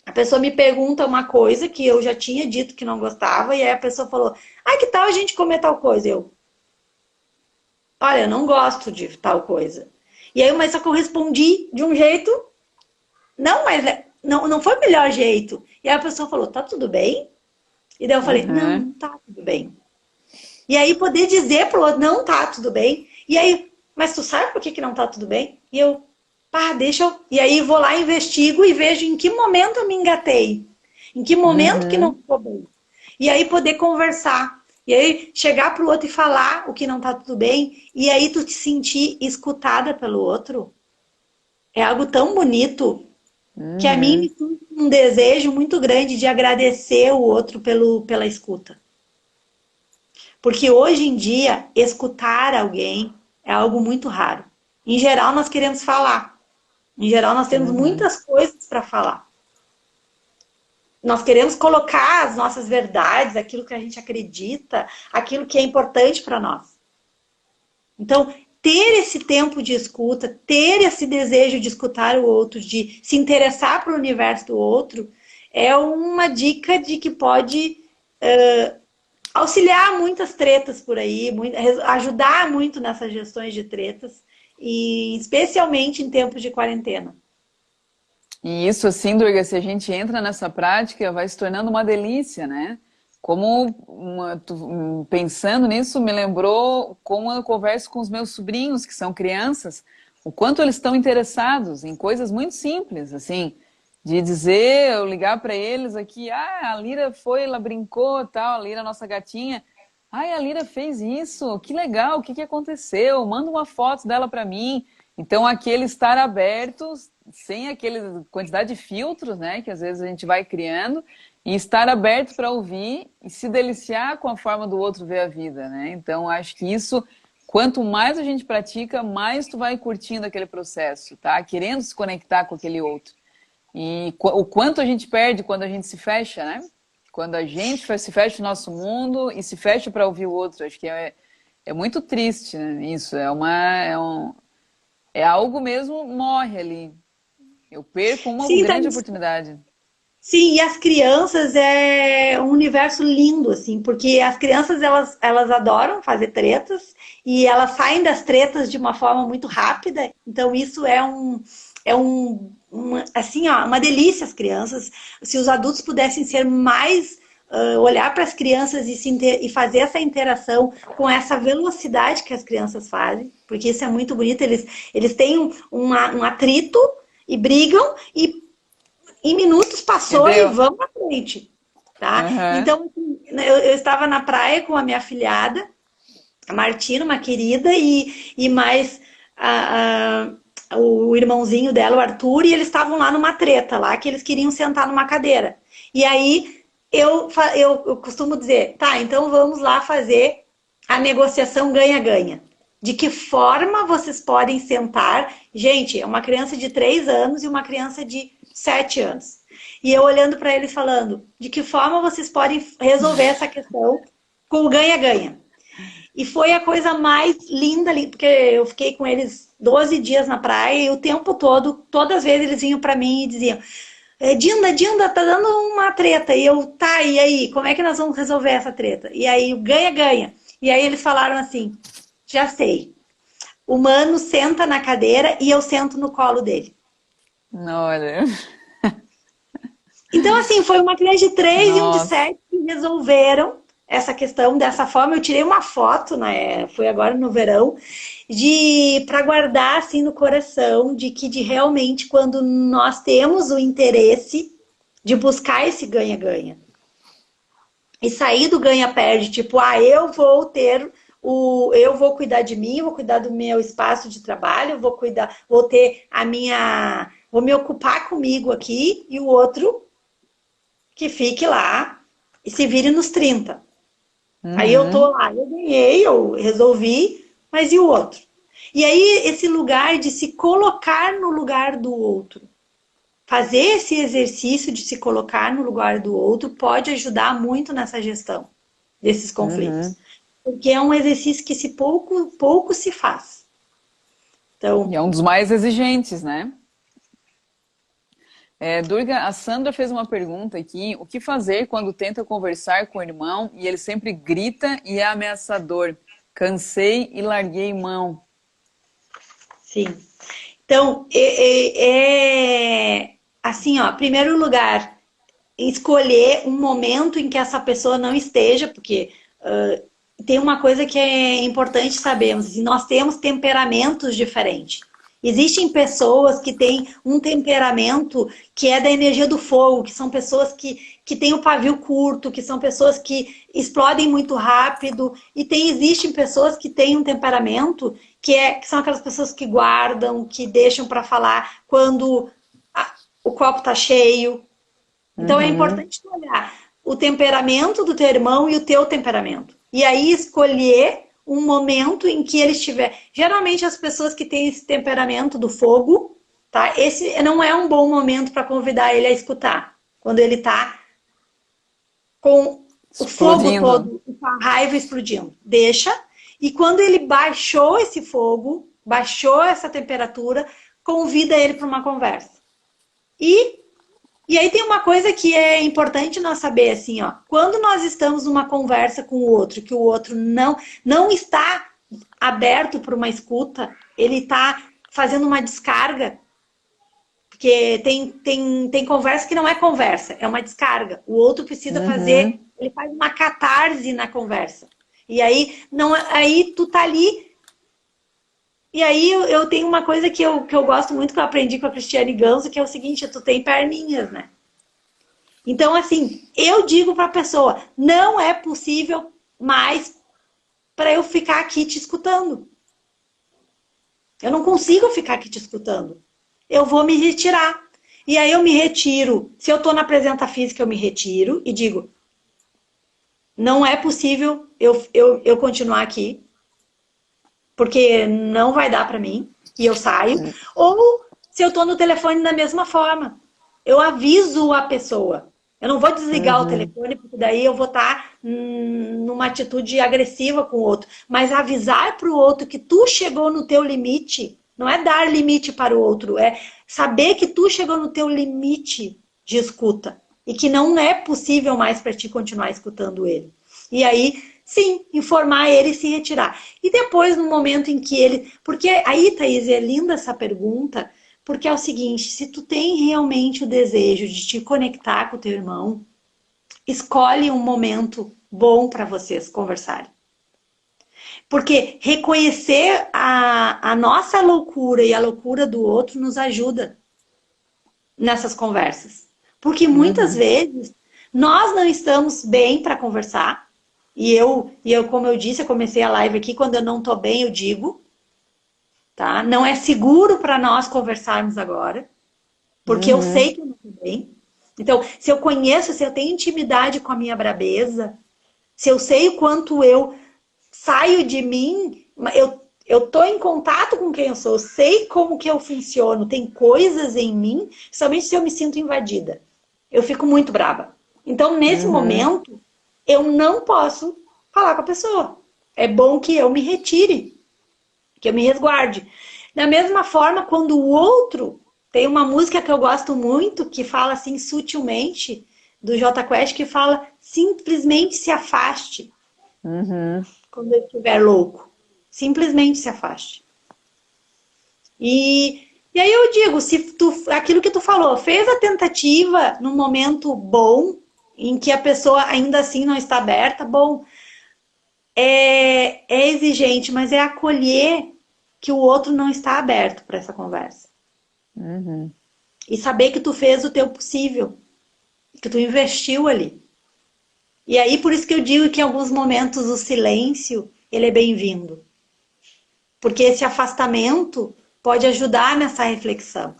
Speaker 2: a pessoa me pergunta uma coisa que eu já tinha dito que não gostava, e aí a pessoa falou, ah, que tal a gente comer tal coisa? Olha, eu não gosto de tal coisa. E aí, mas só que eu respondi de um jeito, não, mas não foi o melhor jeito. E aí a pessoa falou, tá tudo bem? E daí eu falei, não,
Speaker 1: Uhum.
Speaker 2: não tá tudo bem. E aí poder dizer pro outro, não tá tudo bem. E aí, mas tu sabe por que que não tá tudo bem? E eu, pá, deixa eu... E aí vou lá, investigo e vejo em que momento eu me engatei. Em que momento que não
Speaker 1: Uhum.
Speaker 2: ficou bem. E aí poder conversar. E aí chegar pro outro e falar o que não tá tudo bem. E aí tu te sentir escutada pelo outro. É algo tão bonito que a mim me
Speaker 1: Uhum.
Speaker 2: surge um desejo muito grande de agradecer o outro pela escuta. Porque hoje em dia, escutar alguém é algo muito raro. Em geral, nós queremos falar. Em geral, nós temos
Speaker 1: Uhum.
Speaker 2: muitas coisas para falar. Nós queremos colocar as nossas verdades, aquilo que a gente acredita, aquilo que é importante para nós. Então, ter esse tempo de escuta, ter esse desejo de escutar o outro, de se interessar para o universo do outro, é uma dica de que pode auxiliar muitas tretas por aí, ajudar muito nessas gestões de tretas, e especialmente em tempos de quarentena.
Speaker 1: E isso, assim, Durga, se a gente entra nessa prática, vai se tornando uma delícia, né? Pensando nisso, me lembrou como eu converso com os meus sobrinhos, que são crianças, o quanto eles estão interessados em coisas muito simples, assim, de dizer, eu ligar para eles aqui, a Lira foi, ela brincou, tal, a Lira, nossa gatinha, a Lira fez isso, que legal, o que que aconteceu? Manda uma foto dela para mim. Então, aquele estar aberto, sem aquela quantidade de filtros, né, que às vezes a gente vai criando, e estar aberto para ouvir e se deliciar com a forma do outro ver a vida, né? Então, acho que isso, quanto mais a gente pratica, mais tu vai curtindo aquele processo, tá? Querendo se conectar com aquele outro. E o quanto a gente perde quando a gente se fecha, né? Quando a gente se fecha no nosso mundo e se fecha para ouvir o outro. Acho que é muito triste, né? Isso. É algo mesmo, morre ali. Eu perco uma
Speaker 2: Sim, tá.
Speaker 1: grande oportunidade.
Speaker 2: Sim, e as crianças é um universo lindo, assim, porque as crianças elas adoram fazer tretas e elas saem das tretas de uma forma muito rápida. Então isso assim, ó, uma delícia as crianças. Se os adultos pudessem ser mais olhar para as crianças e fazer essa interação com essa velocidade que as crianças fazem, porque isso é muito bonito. Eles têm um atrito e brigam e em minutos passou e
Speaker 1: Entendeu?
Speaker 2: vamos à frente, tá?
Speaker 1: Aham.
Speaker 2: Então, assim, eu estava na praia com a minha afilhada, a Martina, uma querida, e mais o irmãozinho dela, o Arthur, e eles estavam lá numa treta lá, que eles queriam sentar numa cadeira. E aí eu costumo dizer, tá, então vamos lá fazer a negociação ganha-ganha. De que forma vocês podem sentar? Gente, é uma criança de 3 anos e uma criança de 7 anos. E eu olhando para eles falando, de que forma vocês podem resolver essa questão com o ganha-ganha? E foi a coisa mais linda ali, porque eu fiquei com eles 12 dias na praia e o tempo todo, todas as vezes eles vinham para mim e diziam: Dinda, tá dando uma treta. E eu, tá, e aí? Como é que nós vamos resolver essa treta? E aí, ganha-ganha. E aí eles falaram assim, já sei. O mano senta na cadeira e eu sento no colo dele.
Speaker 1: Olha.
Speaker 2: Então, assim, foi uma criança de 3 e um de
Speaker 1: Nossa.
Speaker 2: 7 que resolveram essa questão dessa forma. Eu tirei uma foto, né? Foi agora no verão, de para guardar assim no coração, de realmente quando nós temos o interesse de buscar esse ganha-ganha e sair do ganha-perde, tipo, eu vou cuidar de mim, vou cuidar do meu espaço de trabalho, vou ter vou me ocupar comigo aqui e o outro que fique lá e se vire nos 30. Aí eu tô
Speaker 1: Uhum.
Speaker 2: lá, eu ganhei, eu resolvi, mas e o outro? E aí esse lugar de se colocar no lugar do outro, fazer esse exercício de se colocar no lugar do outro pode ajudar muito nessa gestão desses conflitos.
Speaker 1: Uhum.
Speaker 2: Porque é um exercício que pouco se faz.
Speaker 1: E
Speaker 2: Então,
Speaker 1: é um dos mais exigentes, né? Durga, a Sandra fez uma pergunta aqui. O que fazer quando tenta conversar com o irmão e ele sempre grita e é ameaçador? Cansei e larguei mão.
Speaker 2: sim. Então, assim, ó, primeiro lugar, escolher um momento em que essa pessoa não esteja, porque tem uma coisa que é importante sabermos, nós temos temperamentos diferentes. Existem pessoas que têm um temperamento que é da energia do fogo, que são pessoas que têm o pavio curto, que são pessoas que explodem muito rápido, e existem pessoas que têm um temperamento que são aquelas pessoas que guardam, que deixam para falar quando o copo está cheio. Então é
Speaker 1: Uhum.
Speaker 2: importante tu olhar o temperamento do teu irmão e o teu temperamento. E aí escolher um momento em que ele estiver. Geralmente as pessoas que têm esse temperamento do fogo, tá? Esse não é um bom momento para convidar ele a escutar. Quando ele tá com o fogo
Speaker 1: Explodindo.
Speaker 2: todo, com a raiva explodindo. Deixa. E quando ele baixou esse fogo, baixou essa temperatura, convida ele para uma conversa. E aí tem uma coisa que é importante nós saber, assim, ó. Quando nós estamos numa conversa com o outro, que o outro não está aberto para uma escuta, ele está fazendo uma descarga, porque tem conversa que não é conversa, é uma descarga. O outro precisa fazer,
Speaker 1: Uhum.
Speaker 2: ele faz uma catarse na conversa. E aí, não, aí tu tá ali. E aí eu tenho uma coisa que eu gosto muito, que eu aprendi com a Cristiane Ganso, que é o seguinte, tu tem perninhas, né? Então, assim, eu digo para a pessoa, não é possível mais para eu ficar aqui te escutando. Eu não consigo ficar aqui te escutando. Eu vou me retirar. E aí eu me retiro. Se eu estou na presença física, eu me retiro e digo, não é possível eu continuar aqui, porque não vai dar para mim, e eu saio. Ou se eu estou no telefone da mesma forma, eu aviso a pessoa. Eu não vou desligar o
Speaker 1: Uhum.
Speaker 2: telefone, porque daí eu vou estar numa atitude agressiva com o outro. Mas avisar para o outro que tu chegou no teu limite, não é dar limite para o outro, é saber que tu chegou no teu limite de escuta e que não é possível mais para ti continuar escutando ele. E aí, sim, informar ele e se retirar. E depois, no momento em que ele... Porque aí, Thaís, é linda essa pergunta, porque é o seguinte, se tu tem realmente o desejo de te conectar com o teu irmão, escolhe um momento bom para vocês conversarem. Porque reconhecer a nossa loucura e a loucura do outro nos ajuda nessas conversas. Porque muitas
Speaker 1: Uhum.
Speaker 2: vezes nós não estamos bem para conversar. E eu, como eu disse, eu comecei a live aqui, quando eu não estou bem, eu digo, tá? Não é seguro para nós conversarmos agora, porque eu
Speaker 1: Uhum.
Speaker 2: sei que eu não estou bem. Então, se eu conheço, se eu tenho intimidade com a minha brabeza, se eu sei o quanto eu saio de mim, eu tô em contato com quem eu sou, eu sei como que eu funciono, tem coisas em mim, somente se eu me sinto invadida. Eu fico muito braba. Então, nesse
Speaker 1: Uhum.
Speaker 2: momento, eu não posso falar com a pessoa. É bom que eu me retire, que eu me resguarde. Da mesma forma, quando o outro tem uma música que eu gosto muito, que fala assim sutilmente, do Jota Quest, que fala simplesmente se afaste
Speaker 1: Uhum.
Speaker 2: quando ele estiver louco. Simplesmente se afaste. E aí eu digo, se tu, aquilo que tu falou, fez a tentativa num momento bom, em que a pessoa ainda assim não está aberta, bom, é exigente, mas é acolher que o outro não está aberto para essa conversa.
Speaker 1: Uhum.
Speaker 2: E saber que tu fez o teu possível, que tu investiu ali. E aí por isso que eu digo que em alguns momentos o silêncio, ele é bem-vindo. Porque esse afastamento pode ajudar nessa reflexão.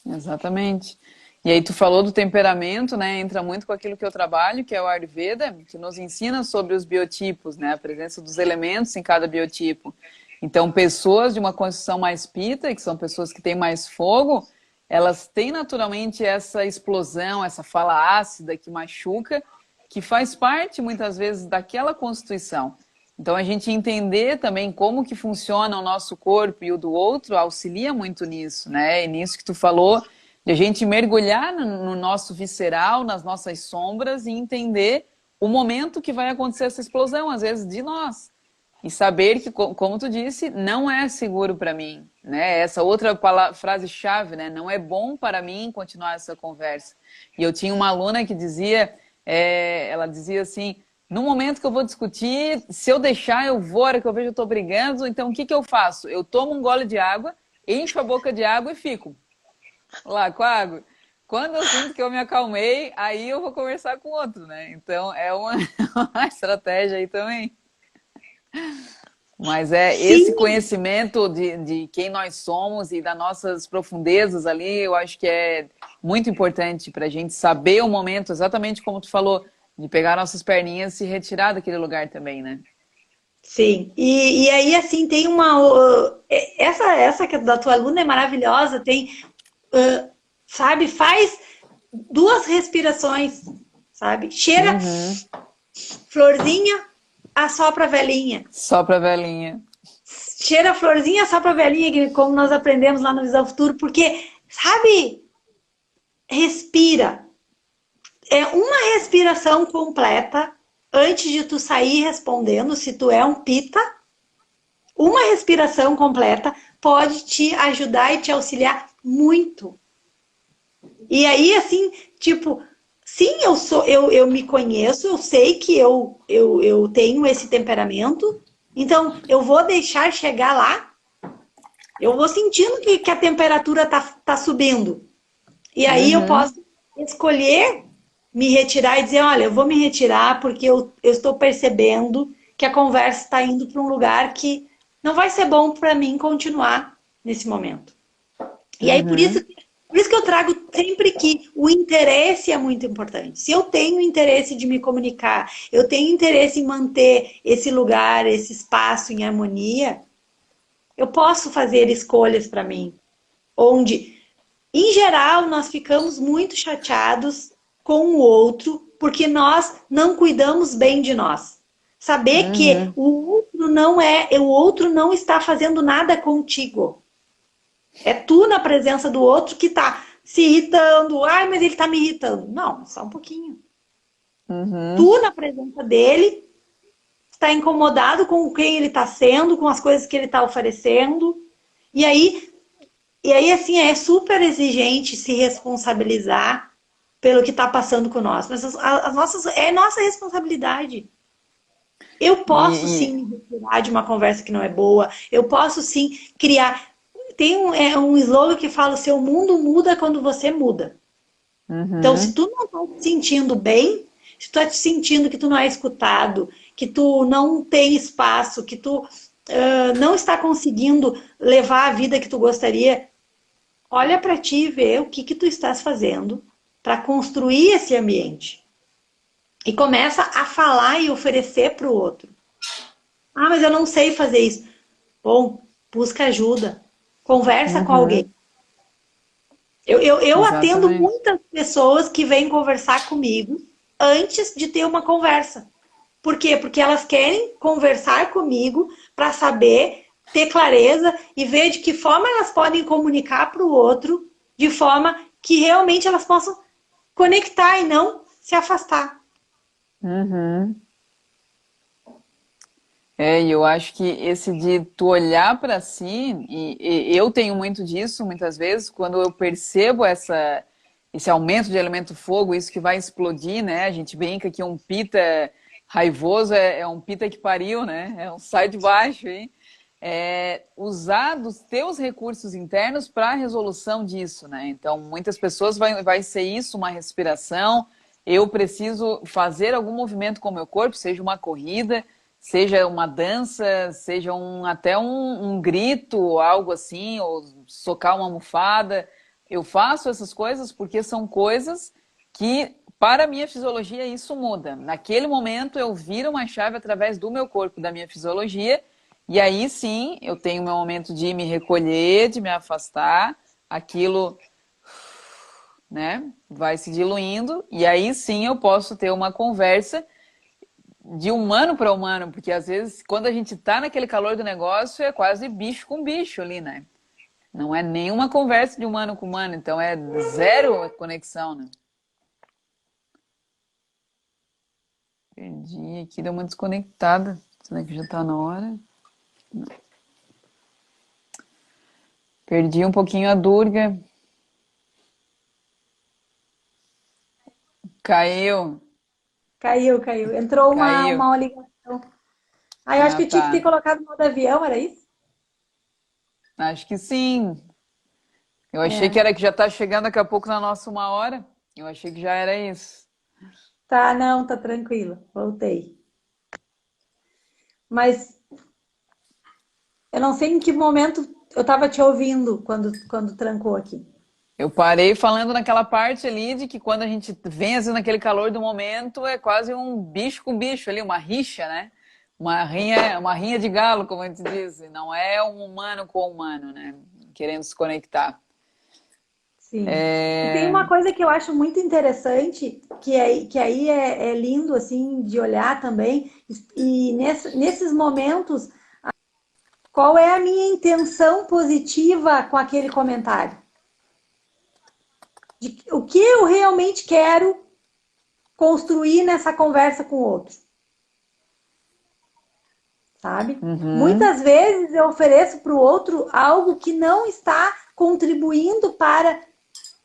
Speaker 1: Exatamente. E aí tu falou do temperamento, né? Entra muito com aquilo que eu trabalho, que é o Ayurveda, que nos ensina sobre os biotipos, né? A presença dos elementos em cada biotipo. Então, pessoas de uma constituição mais pita, que são pessoas que têm mais fogo, elas têm naturalmente essa explosão, essa fala ácida que machuca, que faz parte muitas vezes daquela constituição. Então, a gente entender também como que funciona o nosso corpo e o do outro auxilia muito nisso, né? E nisso que tu falou, de a gente mergulhar no nosso visceral, nas nossas sombras e entender o momento que vai acontecer essa explosão, às vezes, de nós. E saber que, como tu disse, não é seguro para mim, né? Essa outra frase-chave, né? Não é bom para mim continuar essa conversa. E eu tinha uma aluna que dizia, ela dizia assim, no momento que eu vou discutir, se eu deixar, eu vou, a hora que eu vejo eu tô brigando, então o que que eu faço? Eu tomo um gole de água, encho a boca de água e fico lá com a água. Quando eu sinto que eu me acalmei, aí eu vou conversar com outro, né? Então é uma, uma estratégia aí também. Mas é esse
Speaker 2: Sim,
Speaker 1: conhecimento de quem nós somos e das nossas profundezas ali, eu acho que é muito importante para a gente saber o momento, exatamente como tu falou, de pegar nossas perninhas e se retirar daquele lugar também, né?
Speaker 2: sim. E aí, assim, tem uma. Essa que é da tua aluna é maravilhosa, tem. Sabe, faz duas respirações, sabe? Cheira
Speaker 1: Uhum.
Speaker 2: florzinha, assopra a velhinha.
Speaker 1: Só pra velhinha.
Speaker 2: Cheira florzinha, assopra a velhinha, como nós aprendemos lá no Visão Futuro, porque, sabe, respira. É uma respiração completa antes de tu sair respondendo, se tu é um pita, uma respiração completa pode te ajudar e te auxiliar muito. E aí, assim, tipo, sim, eu me conheço, eu sei que eu tenho esse temperamento, então eu vou deixar chegar lá, eu vou sentindo que a temperatura tá subindo. E aí eu
Speaker 1: Uhum.
Speaker 2: posso escolher me retirar e dizer, olha, eu vou me retirar porque eu estou percebendo que a conversa está indo para um lugar que não vai ser bom para mim continuar nesse momento. E aí,
Speaker 1: Uhum.
Speaker 2: por isso que eu trago sempre que o interesse é muito importante. Se eu tenho interesse de me comunicar, eu tenho interesse em manter esse lugar, esse espaço em harmonia, eu posso fazer escolhas para mim, onde, em geral, nós ficamos muito chateados com o outro porque nós não cuidamos bem de nós. Saber que
Speaker 1: Uhum.
Speaker 2: o outro não está fazendo nada contigo. É tu na presença do outro que tá se irritando. Ai, mas ele tá me irritando. Não, só um pouquinho.
Speaker 1: Uhum.
Speaker 2: Tu na presença dele está incomodado com quem ele está sendo, com as coisas que ele está oferecendo. E aí, assim, é super exigente se responsabilizar pelo que está passando com nós. Mas é nossa responsabilidade. Eu posso sim
Speaker 1: E,
Speaker 2: me retirar de uma conversa que não é boa. Eu posso sim criar. Tem um slogan que fala: seu mundo muda quando você muda. Então, se
Speaker 1: uhum.
Speaker 2: tu não está te sentindo bem, se tu está te sentindo que tu não é escutado, que tu não tem espaço, que tu não está conseguindo levar a vida que tu gostaria, olha para ti e vê o que tu estás fazendo para construir esse ambiente. E começa a falar e oferecer para o outro. Ah, mas eu não sei fazer isso. Bom, busca ajuda. Conversa com alguém.
Speaker 1: Uhum.
Speaker 2: Eu atendo
Speaker 1: Exatamente.
Speaker 2: muitas pessoas que vêm conversar comigo antes de ter uma conversa. Por quê? Porque elas querem conversar comigo para saber, ter clareza e ver de que forma elas podem comunicar para o outro, de forma que realmente elas possam conectar e não se afastar.
Speaker 1: Uhum. É, e eu acho que esse de tu olhar para si, e eu tenho muito disso muitas vezes, quando eu percebo esse aumento de elemento fogo, isso que vai explodir, né? A gente brinca que um pita raivoso é um pita que pariu, né? É um sai de baixo, hein? É, usar dos teus recursos internos para a resolução disso, né? Então, muitas pessoas vai ser isso, uma respiração. Eu preciso fazer algum movimento com o meu corpo, seja uma corrida, seja uma dança, seja até um grito, algo assim, ou socar uma almofada. Eu faço essas coisas porque são coisas que, para a minha fisiologia, isso muda. Naquele momento, eu viro uma chave através do meu corpo, da minha fisiologia, e aí sim eu tenho meu momento de me recolher, de me afastar, aquilo, né, vai se diluindo, e aí sim eu posso ter uma conversa de humano para humano, porque às vezes quando a gente tá naquele calor do negócio é quase bicho com bicho ali, né? Não é nenhuma conversa de humano com humano, então é zero conexão, né? Perdi aqui, deu uma desconectada. Será que já tá na hora? Perdi um pouquinho a Durga. Caiu.
Speaker 2: Caiu. Entrou
Speaker 1: Caiu.
Speaker 2: uma ligação. Ah, eu acho
Speaker 1: Ah,
Speaker 2: que eu tinha
Speaker 1: tá.
Speaker 2: que ter colocado no modo avião, era isso?
Speaker 1: Acho que sim. Eu achei que
Speaker 2: É.
Speaker 1: era que já está chegando daqui a pouco na nossa 1 hora. Eu achei que já era isso.
Speaker 2: Tá, não, tá tranquilo. Voltei. Mas eu não sei em que momento eu tava te ouvindo quando trancou aqui.
Speaker 1: Eu parei falando naquela parte ali de que quando a gente vem assim naquele calor do momento, é quase um bicho com bicho ali, uma rixa, né? Uma rinha de galo, como a gente diz. Não é um humano com humano, né? Querendo se conectar.
Speaker 2: Sim. E tem
Speaker 1: É...
Speaker 2: uma coisa que eu acho muito interessante, que aí é lindo assim de olhar também, e nesses momentos, qual é a minha intenção positiva com aquele comentário? O que eu realmente quero construir nessa conversa com o outro, sabe?
Speaker 1: Uhum,
Speaker 2: Muitas vezes eu ofereço para o outro algo que não está contribuindo para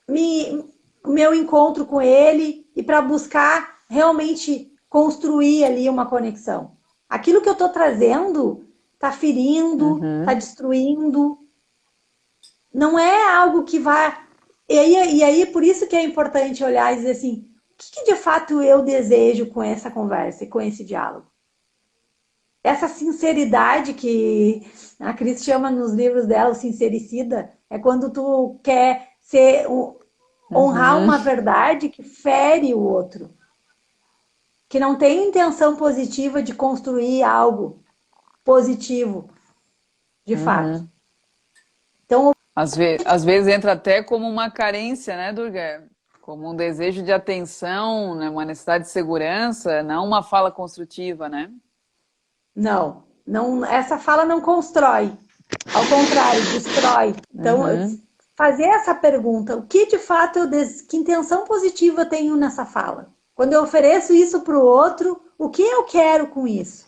Speaker 2: me, o meu encontro com ele e para buscar realmente construir ali uma conexão. Aquilo que eu estou trazendo está ferindo, está
Speaker 1: uhum,
Speaker 2: destruindo, não é algo que vai. E aí, por isso que é importante olhar e dizer assim: o que de fato eu desejo com essa conversa e com esse diálogo? Essa sinceridade que a Cris chama nos livros dela, o sincericida, é quando tu quer honrar
Speaker 1: uhum,
Speaker 2: uma verdade que fere o outro, que não tem intenção positiva de construir algo positivo, de fato.
Speaker 1: uhum.
Speaker 2: Então,
Speaker 1: Às vezes entra até como uma carência, né, Durga? Como um desejo de atenção, né? Uma necessidade de segurança, não uma fala construtiva, né?
Speaker 2: não, essa fala não constrói, ao contrário, destrói. Então,
Speaker 1: Uhum,
Speaker 2: fazer essa pergunta, o que de fato que intenção positiva eu tenho nessa fala? Quando eu ofereço isso para o outro, o que eu quero com isso?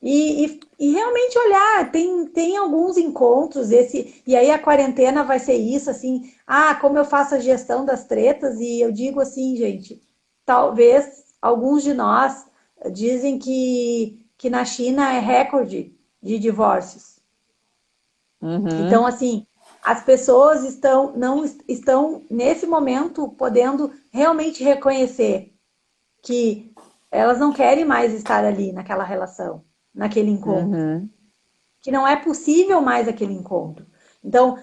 Speaker 2: E realmente olhar, tem alguns encontros, e aí a quarentena vai ser isso, assim, como eu faço a gestão das tretas, e eu digo assim, gente, talvez alguns de nós dizem que na China é recorde de divórcios. Então,
Speaker 1: uhum,
Speaker 2: assim, as pessoas não estão nesse momento podendo realmente reconhecer que elas não querem mais estar ali naquela relação, naquele encontro,
Speaker 1: uhum.
Speaker 2: que não é possível mais aquele encontro. Então,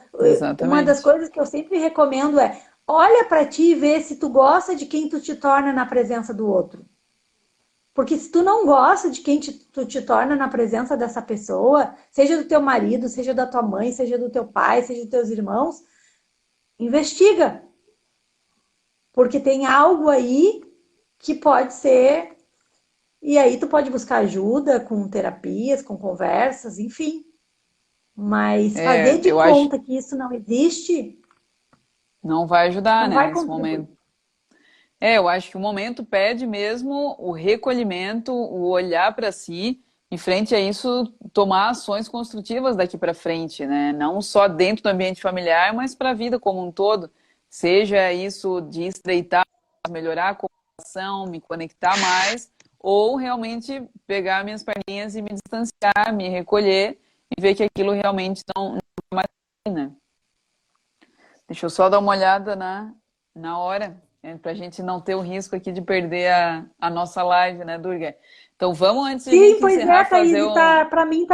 Speaker 2: uma das
Speaker 1: Exatamente.
Speaker 2: coisas que eu sempre recomendo é: olha para ti e vê se tu gosta de quem tu te torna na presença do outro. Porque se tu não gosta de quem tu te torna na presença dessa pessoa, seja do teu marido, seja da tua mãe, seja do teu pai, seja dos teus irmãos, investiga. Porque tem algo aí que pode ser. E aí tu pode buscar ajuda com terapias, com conversas, enfim. Mas fazer
Speaker 1: É,
Speaker 2: de
Speaker 1: eu acho
Speaker 2: conta que isso não existe,
Speaker 1: não vai ajudar,
Speaker 2: não
Speaker 1: né,
Speaker 2: vai
Speaker 1: nesse
Speaker 2: contribuir.
Speaker 1: momento. É, eu acho que o momento pede mesmo o recolhimento, o olhar para si, e frente a isso, tomar ações construtivas daqui para frente, né? Não só dentro do ambiente familiar, mas para a vida como um todo. Seja isso de estreitar, melhorar a comunicação, me conectar mais, ou realmente pegar minhas perninhas e me distanciar, me recolher e ver que aquilo realmente não é mais, né? Deixa eu só dar uma olhada na hora, para a gente não ter o risco aqui de perder a nossa live, né, Durga? Então vamos, antes de a
Speaker 2: Sim,
Speaker 1: gente
Speaker 2: pois é,
Speaker 1: encerrar, fazer
Speaker 2: Thaís,
Speaker 1: um.
Speaker 2: pra mim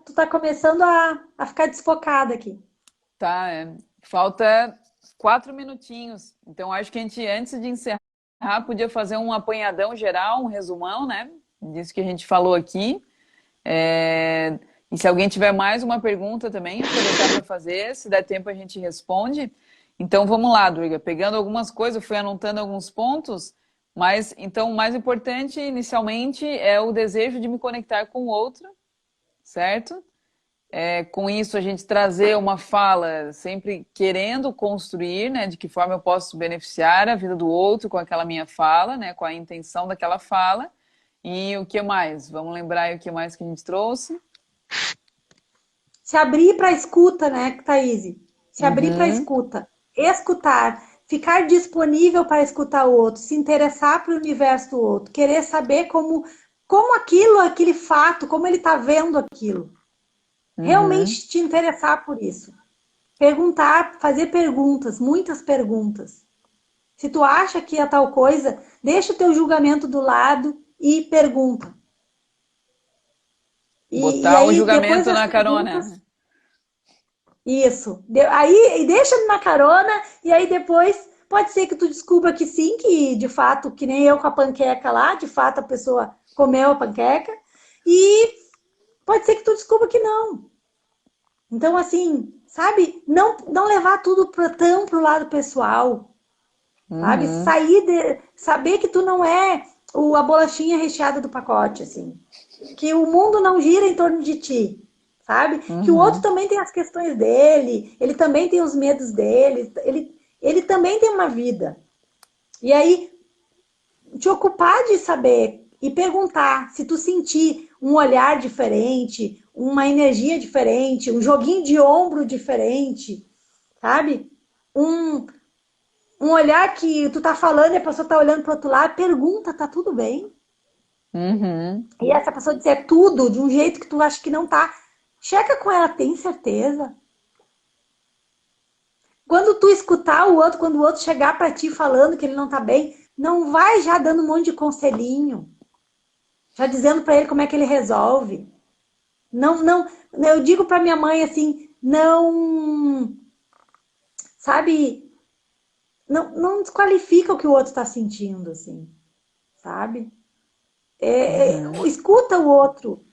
Speaker 2: tu tá começando a ficar desfocada aqui.
Speaker 1: Tá, falta 4 minutinhos. Então acho que a gente, antes de encerrar, podia fazer um apanhadão geral, um resumão, né? Disso que a gente falou aqui. É, E se alguém tiver mais uma pergunta também, aproveitar para fazer, se der tempo a gente responde. Então vamos lá, Durga, pegando algumas coisas, eu fui anotando alguns pontos, mas então o mais importante inicialmente é o desejo de me conectar com o outro, certo? Com isso a gente trazer uma fala sempre querendo construir, né, de que forma eu posso beneficiar a vida do outro com aquela minha fala, né, com a intenção daquela fala. E o que mais? Vamos lembrar aí o que mais que a gente trouxe?
Speaker 2: Se abrir para escuta, né, Thaís? Se abrir para
Speaker 1: Uhum,
Speaker 2: escuta. Escutar. ficar disponível para escutar o outro, se interessar para o universo do outro, querer saber como aquilo, aquele fato, como ele está vendo aquilo.
Speaker 1: Uhum.
Speaker 2: Realmente te interessar por isso. Perguntar, fazer perguntas, muitas perguntas. Se tu acha que é tal coisa, deixa o teu julgamento do lado e pergunta. E
Speaker 1: Botar o
Speaker 2: aí, depois
Speaker 1: julgamento
Speaker 2: das
Speaker 1: na
Speaker 2: perguntas,
Speaker 1: carona.
Speaker 2: isso. Aí deixa na carona e aí depois pode ser que tu descubra que sim, que de fato, que nem eu com a panqueca lá, de fato a pessoa comeu a panqueca. E pode ser que tu descubra que não. Então, assim, sabe? Não levar tudo tão pro lado pessoal, sabe?
Speaker 1: Uhum.
Speaker 2: Saber que tu não é a bolachinha recheada do pacote, assim. Que o mundo não gira em torno de ti, sabe? Que o outro
Speaker 1: Uhum.
Speaker 2: também tem as questões dele, ele também tem os medos dele, ele também tem uma vida. E aí, te ocupar de saber e perguntar se tu sentir um olhar diferente, uma energia diferente, um joguinho de ombro diferente, sabe? Um, um olhar que tu tá falando e a pessoa tá olhando pro outro lado, pergunta, tá tudo bem?
Speaker 1: Uhum.
Speaker 2: E essa pessoa dizer tudo de um jeito que tu acha que não tá, checa com ela, tem certeza? Quando tu escutar o outro, quando o outro chegar para ti falando que ele não tá bem, não vai já dando um monte de conselhinho, já dizendo para ele como é que ele resolve. Não, eu digo para minha mãe assim, não, sabe, não desqualifica o que o outro está sentindo, assim, sabe?
Speaker 1: Uhum.
Speaker 2: Escuta o outro,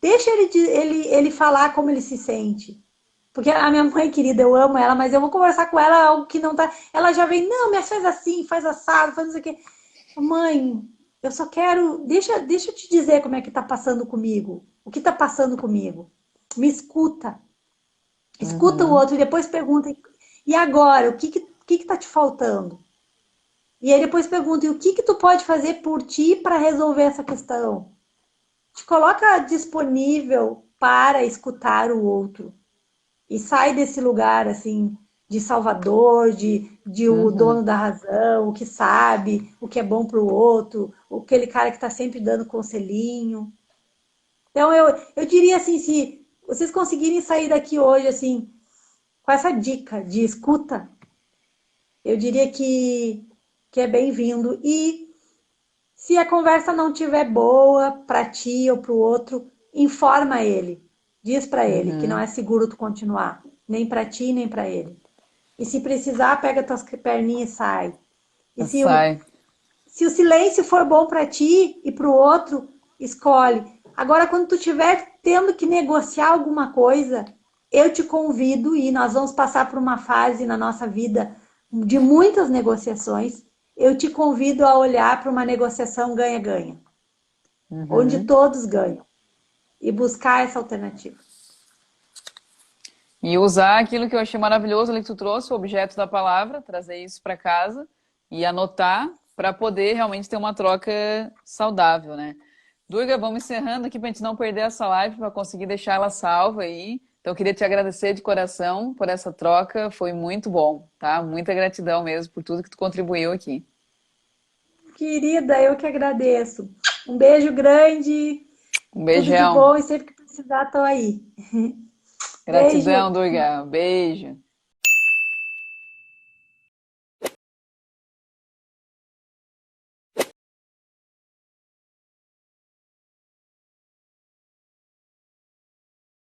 Speaker 2: deixa ele falar como ele se sente. Porque a minha mãe querida, eu amo ela, mas eu vou conversar com ela algo que não tá. Ela já vem, não, me faz assim, faz assado, faz não sei o quê. Mãe, eu só quero. Deixa eu te dizer como é que tá passando comigo. O que tá passando comigo? Me escuta. Escuta o
Speaker 1: Uhum.
Speaker 2: outro e depois pergunta. E agora? O que tá te faltando? E aí depois pergunta, e o que tu pode fazer por ti para resolver essa questão? Te coloca disponível para escutar o outro. E sai desse lugar, assim, de salvador, de o dono
Speaker 1: Uhum.
Speaker 2: da razão, o que sabe, o que é bom para o outro, aquele cara que está sempre dando conselhinho. Então, eu diria assim, se vocês conseguirem sair daqui hoje, assim, com essa dica de escuta, eu diria que é bem-vindo. E se a conversa não tiver boa para ti ou para o outro, informa ele. Diz para ele que não
Speaker 1: Uhum.
Speaker 2: é seguro tu continuar, nem para ti, nem para ele. E se precisar, pega tuas perninhas e sai. E
Speaker 1: Sai.
Speaker 2: se o silêncio for bom para ti e para o outro, escolhe. Agora, quando tu estiver tendo que negociar alguma coisa, eu te convido e nós vamos passar por uma fase na nossa vida de muitas negociações. Eu te convido a olhar para uma negociação ganha-ganha, onde
Speaker 1: Uhum.
Speaker 2: todos ganham e buscar essa alternativa.
Speaker 1: E usar aquilo que eu achei maravilhoso ali que tu trouxe, o objeto da palavra, trazer isso para casa e anotar para poder realmente ter uma troca saudável, né? Durga, vamos encerrando aqui para a gente não perder essa live, para conseguir deixar ela salva aí. Então, eu queria te agradecer de coração por essa troca, foi muito bom, tá? Muita gratidão mesmo por tudo que tu contribuiu aqui.
Speaker 2: Querida, eu que agradeço. Um beijo grande,
Speaker 1: Um
Speaker 2: tudo de
Speaker 1: beijão.
Speaker 2: bom e sempre que precisar, tô aí.
Speaker 1: Gratidão,
Speaker 2: Beijo.
Speaker 1: Durga. Beijo.